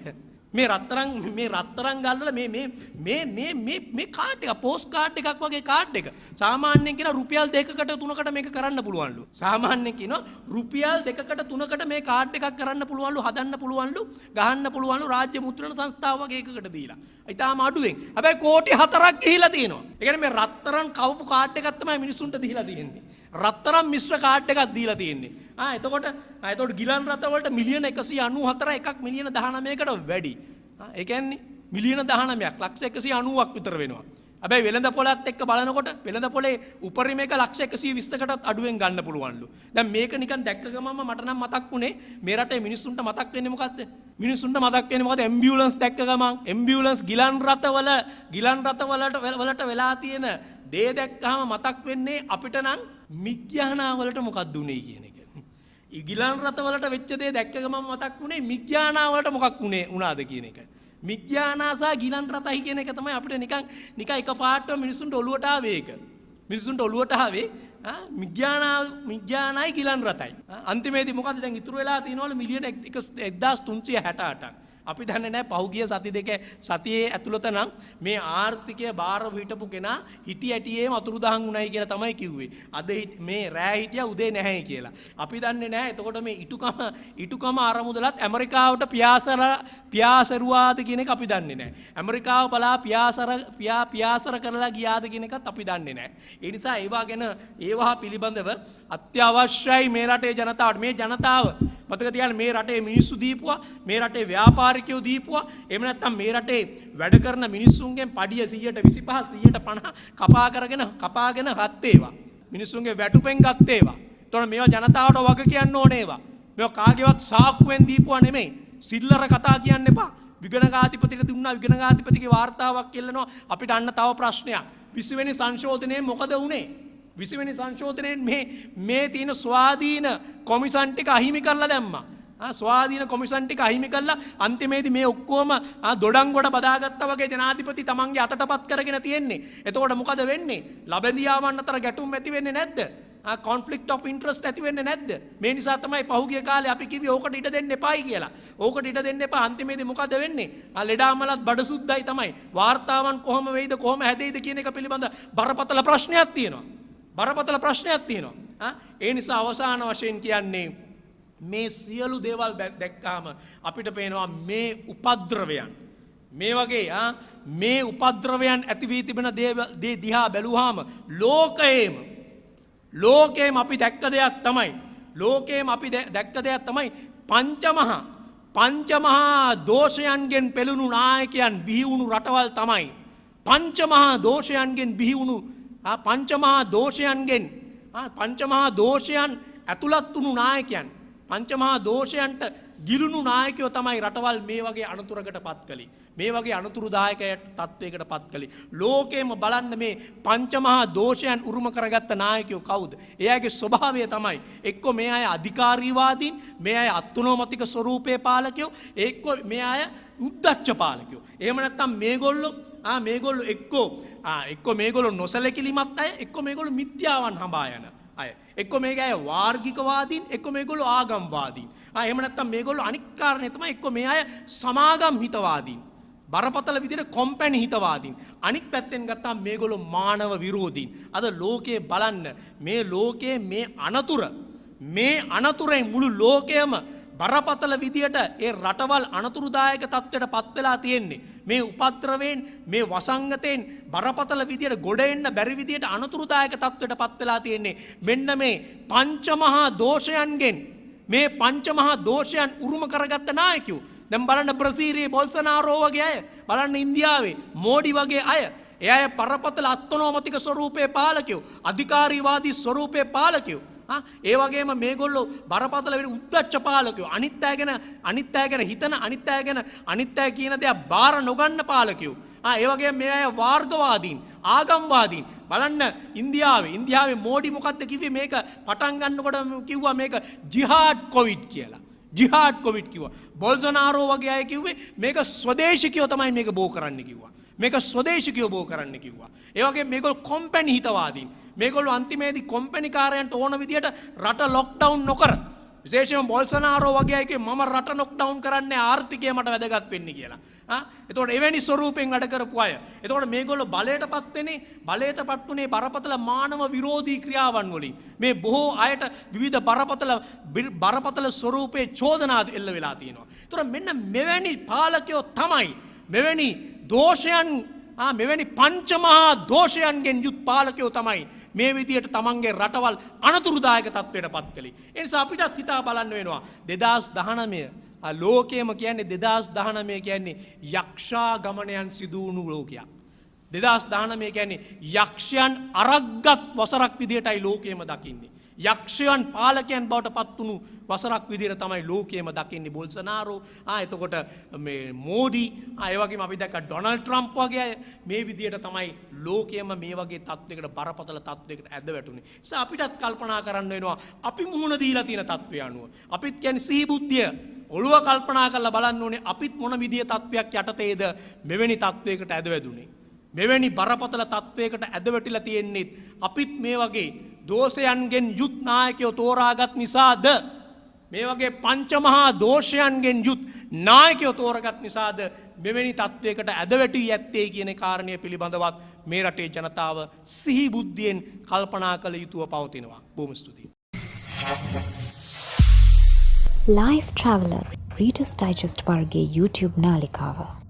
මේ රත්තරන් ගල්වල මේ කාඩ් එක පෝස්ට් කාඩ් එකක් වගේ කාඩ් එක. සාමාන්‍යයෙන් කියන රුපියල් 2කට 3කට මේක කරන්න පුළුවන්ලු. සාමාන්‍යයෙන් කියන රුපියල් 2කට 3කට මේ කාඩ් එකක් කරන්න පුළුවන්ලු, හදන්න පුළුවන්ලු, ගහන්න පුළුවන්ලු රාජ්‍ය මුද්‍රණ සංස්ථාව වගේ එකකට දීලා. ඊටාම අඩුවෙන්. හැබැයි කෝටි 4ක් ගිහිලා තියෙනවා. ඒ කියන්නේ මේ රත්තරන් කවපු කාඩ් එකක් තමයි මිනිස්සුන්ට දීලා තියෙන්නේ. රත්තරන් මිශ්‍ර කාඩ් එකක් දීලා තියෙන්නේ. එතකොට ගිලන් රට වලට මිලියන 194 එකක් මිලියන 19කට වැඩි. ඒ කියන්නේ මිලියන 19ක් ලක්ෂ 190ක් විතර වෙනවා. හැබැයි වෙළඳ පොලත් එක්ක බලනකොට වෙළඳ පොලේ උපරිම එක ලක්ෂ 120කටත් අඩුවෙන් ගන්න පුළුවන්ලු. දැන් මේක නිකන් දැක්ක ගමන්ම මට නම් මතක් වුණේ මේ රටේ මිනිස්සුන්ට මතක් වෙන්නේ මොකද්ද? මිනිස්සුන්ට මතක් වෙන්නේ මොකද? ඇම්බියුලන්ස් දැක්ක ගමන් ඇම්බියුලන්ස් ගිලන් රථවලට වෙලා තියෙන දේ දැක්කහම මතක් වෙන්නේ අපිට නම් මිග්‍යානාවලට මොකක්ද උනේ කියන එක. ගිලන් රථවලට වෙච්ච දේ දැක්ක ගමන් මතක් වුණේ මිග්‍යානාවලට මොකක් උනාද කියන එක. මිග්‍යානා සහ ගිලන් රථයි කියන එක තමයි අපිට නිකන් එකපාරටම මිනිස්සුන්ට ඔළුවට ආවේ ඒක. මිනිස්සුන්ට ඔළුවට ආවේ මිග්‍යානායි ගිලන් රථයි. අන්තිමේදී මොකද දැන් ඉතුරු වෙලා තියෙනවලු මිලියන 1368ක්. අපි දන්නේ නැහැ පහුගිය සති දෙක සතියේ ඇතුළත නම් මේ ආර්ථිකය බාරව හිටපු කෙනා හිටි ඇටියේම අතුරුදහන් වුණයි කියලා තමයි කිව්වේ. අද මේ රෑ හිටියා උදේ නැහැ කියලා. අපි දන්නේ නැහැ එතකොට මේ ඉටුකම අරමුදලත් ඇමරිකාවට පියාසරුවාද කියන එක අපි දන්නේ නැහැ. ඇමරිකාව බලා පියාසර කරලා ගියාද කියන එකත් අපි දන්නේ නැහැ. ඒ නිසා ඒවා පිළිබඳව අත්‍යවශ්‍යයි මේ රටේ ජනතාවට. මේ ජනතාව මතක තියාගන්න මේ රටේ මිනිස්සු දීපුවා, මේ රටේ ව්‍යාපාරිකයෝ දීපුවා. එහෙම නැත්නම් මේ රටේ වැඩ කරන මිනිස්සුන්ගෙන් පඩිය 125 150 කපාගෙන ගත්තේවා. මිනිස්සුන්ගේ වැටුපෙන් ගත්තේවා. එතකොට මේවා ජනතාවට වග කියන්න ඕනේ ඒවා. මේවා කාගේවත් සාක්කුවෙන් දීපුවා නෙමෙයි. සිල්ලර කතා කියන්න එපා. විගණකාධිපතිට දුන්නා විගණකාධිපතිගේ වාර්තාවක් කියලනවා අපිට අන්න තව ප්‍රශ්නයක්. 20 වෙනි සංශෝධනයේ මොකද වුනේ? 20 වෙනි සංශෝධනයෙන් මේ තියෙන ස්වාධීන කොමිසන් ටික අහිමි කරලා දැම්මා. ස්වාධීන කොමිසන් ටික අහිමි කරලා අන්තිමේදී මේ ඔක්කොම දොඩංගොඩ බදාගත්තා වගේ ජනාධිපති තමන්ගේ අතටපත් කරගෙන තියෙන්නේ. එතකොට මොකද වෙන්නේ? ලබැඳියාවන් අතර ගැටුම් ඇති වෙන්නේ නැද්ද? කොන්ෆ්ලික්ට් ඔෆ් ඉන්ටරෙස්ට් ඇති වෙන්නේ නැද්ද? මේ නිසා තමයි පහුගිය කාලේ අපි කිව්වේ ඕකට ඉඩ දෙන්න එපායි කියලා. ඕකට ඉඩ දෙන්න එපා. අන්තිමේදී මොකද වෙන්නේ? ලෙඩාමලත් බඩසුද්දයි තමයි. වාර්තාවන් කොහොම වෙයිද කොහොම හැදෙයිද කියන එක පිළිබඳ බරපතල ප්‍රශ්නයක් තියෙනවා. ඒ නිසා අවසාන වශයෙන් කියන්නේ මේ සියලු දේවල් දැක්කාම අපිට පේනවා මේ උපද්‍රවයන් මේ වගේ මේ උපද්‍රවයන් ඇති වී තිබෙන දේ දිහා බැලුවාම ලෝකේම අපි දැක්ක දෙයක් තමයි පංචමහා දෝෂයන්ගෙන් පෙළුණු නායකයන් බිහි වුණු රටවල් තමයි. පංචමහා දෝෂයන් ඇතුළත් වුණු නායකයන් පංචමහා දෝෂයන්ට ගිලුණු නායකයෝ තමයි රටවල් මේ වගේ අනතුරකට පත් කළේ. මේ වගේ අනතුරුදායක තත්වයකට පත් කළේ. ලෝකෙම බලන්න මේ පංචමහා දෝෂයන් උරුම කරගත්ත නායකයෝ කවුද? එයාගේ ස්වභාවය තමයි එක්කෝ මේ අය අධිකාරීවාදීන්, මේ අය අත්නෝමතික ස්වරූපයේ පාලකයෝ, එක්කෝ මේ අය උද්දච්ච පාලකයෝ. එහෙම නැත්නම් මේගොල්ලෝ එක්කෝ මේගොල්ලෝ නොසලකිලිමත් අය, එක්කෝ මේගොල්ලෝ මිත්‍යාවන් හඹා යන අය. එක්කෝ මේක අය වාර්ගිකවාදීන්, එක්කෝ මේගොල්ලෝ ආගම්වාදීන්. එහෙම නැත්නම් මේගොල්ලෝ අනික් කාරණේ තමයි එක්කෝ මේ අය සමාගම් හිතවාදීන්. බරපතල විදිහට කොම්පැනි හිතවාදීන්. අනික් පැත්තෙන් ගත්තාම මේගොල්ලෝ මානව විරෝධීන්. අද ලෝකයේ බලන්න මේ ලෝකයේ මේ අනතුරෙන් මුළු ලෝකයම බරපතල විදියට ඒ රටවල් අනතුරුදායක තත්ත්වයට පත් වෙලා තියෙන්නේ. මේ උපද්‍රවයෙන්, මේ වසංගතයෙන් බරපතල විදියට ගොඩ එන්න බැරි විදියට අනතුරුදායක තත්ත්වයට පත් වෙලා තියෙන්නේ. මෙන්න මේ පංචමහා දෝෂයන් උරුම කරගත්ත නායකයෝ. දැන් බලන්න බ්‍රසීලයේ බොල්සනාරෝ වගේ අය, බලන්න ඉන්දියාවේ මෝඩි වගේ අය. ඒ අය බරපතල අත්නෝමතික ස්වරූපයේ පාලකයෝ, අධිකාරීවාදී ස්වරූපයේ පාලකයෝ. ඒ වගේම මේගොල්ලෝ බරපතල වෙන උද්දච්ච පාලකයෝ, අනිත් අය ගැන හිතන, අනිත් අය කියන දේ බාර නොගන්න පාලකයෝ. ඒ වගේම මේ අය වර්ගවාදීන්, ආගම්වාදීන්. බලන්න ඉන්දියාවේ මෝඩි මොකද්ද කිව්වේ? මේක පටන් ගන්නකොට කිව්වා මේක ජිහාඩ් කොවිඩ් කියලා. කිව්වා. බොල්සනාරෝ වගේ අය කිව්වේ මේක ස්වදේශිකයෝ තමයි මේක බෝ කරන්න කිව්වා. ඒ වගේම මේගොල්ලෝ කොම්පැනි හිතවාදීන්. මේගොල්ලෝ අන්තිමේදී කොම්පැනි කාරයන්ට ඕන විදියට රට ලොක්ඩවුන් නොකර, විශේෂයෙන්ම බොල්සනාරෝ වගේ අය කිව්වේ මම රට ලොක්ඩවුන් කරන්නේ ආර්ථිකය මට වැදගත් වෙන්නේ කියලා. එතකොට එවැනි ස්වරූපෙන් වැඩ කරපු අය. එතකොට මේගොල්ලෝ බලයටපත් වුණේ බරපතල මානව විරෝධී ක්‍රියාවන් වලින්. මේ බොහෝ අයට විවිධ බරපතල ස්වරූපයේ චෝදනා එල්ල වෙලා තියෙනවා. එතකොට මෙන්න මෙවැනි පාලකයෝ තමයි මෙවැනි පංචමහා දෝෂයන්ගෙන් යුත් පාලකයෝ තමයි මේ විදියට තමන්ගේ රටවල් අනතුරුදායක තත්ත්වයට පත් කළේ. ඒ නිසා අපිටත් හිතා බලන්න වෙනවා 2019 ලෝකයේම කියන්නේ 2019 කියන්නේ යක්ෂා ගමනයන් සිදු වුණු ලෝකයක්. 2019 කියන්නේ යක්ෂයන් අරක්ගත් වසරක් විදිහටයි ලෝකයේම දකින්නේ. යක්ෂයන් පාලකයන් බවට පත්වුණු වසරක් විදිහට තමයි ලෝකයේම දකින්නේ බොල්සනාරෝ. එතකොට මේ මෝඩි, ඒ වගේම අපි දැක්ක ඩොනල්ඩ් ට්‍රම්ප් වගේ අය මේ විදිහට තමයි ලෝකයේම මේ වගේ තත්වයකට බරපතල තත්වයකට ඇද වැටුනේ. නිසා අපිටත් කල්පනා කරන්න වෙනවා අපි මුහුණ දීලා තියෙන තත්වය අනුව. අපිත් කියන්නේ සිහි බුද්ධිය ඔළුව කල්පනා කරලා බලන්න ඕනේ අපිත් මොන විදිහේ තත්වයක් යටතේද මෙවැනි තත්වයකට ඇද වැදුනේ. මෙවැනි බරපතල තත්වයකට ඇදවැටිලා තියෙන්නේ අපිත් මේ වගේ දෝෂයන්ගෙන් යුත් නායකයෝ තෝරාගත් නිසාද මේ වගේ පංචමහා දෝෂයන්ගෙන් යුත් නායකයෝ තෝරාගත් නිසාද මෙවැනි තත්වයකට ඇදවැටී ඇත්තේ කියන කාරණය පිළිබඳවත් මේ රටේ ජනතාව සිහි බුද්ධියෙන් කල්පනා කළ යුතුව පවතිනවා. බොහොම ස්තුතියි. Life Traveller Reader's Digest වර්ගයේ YouTube නාලිකාව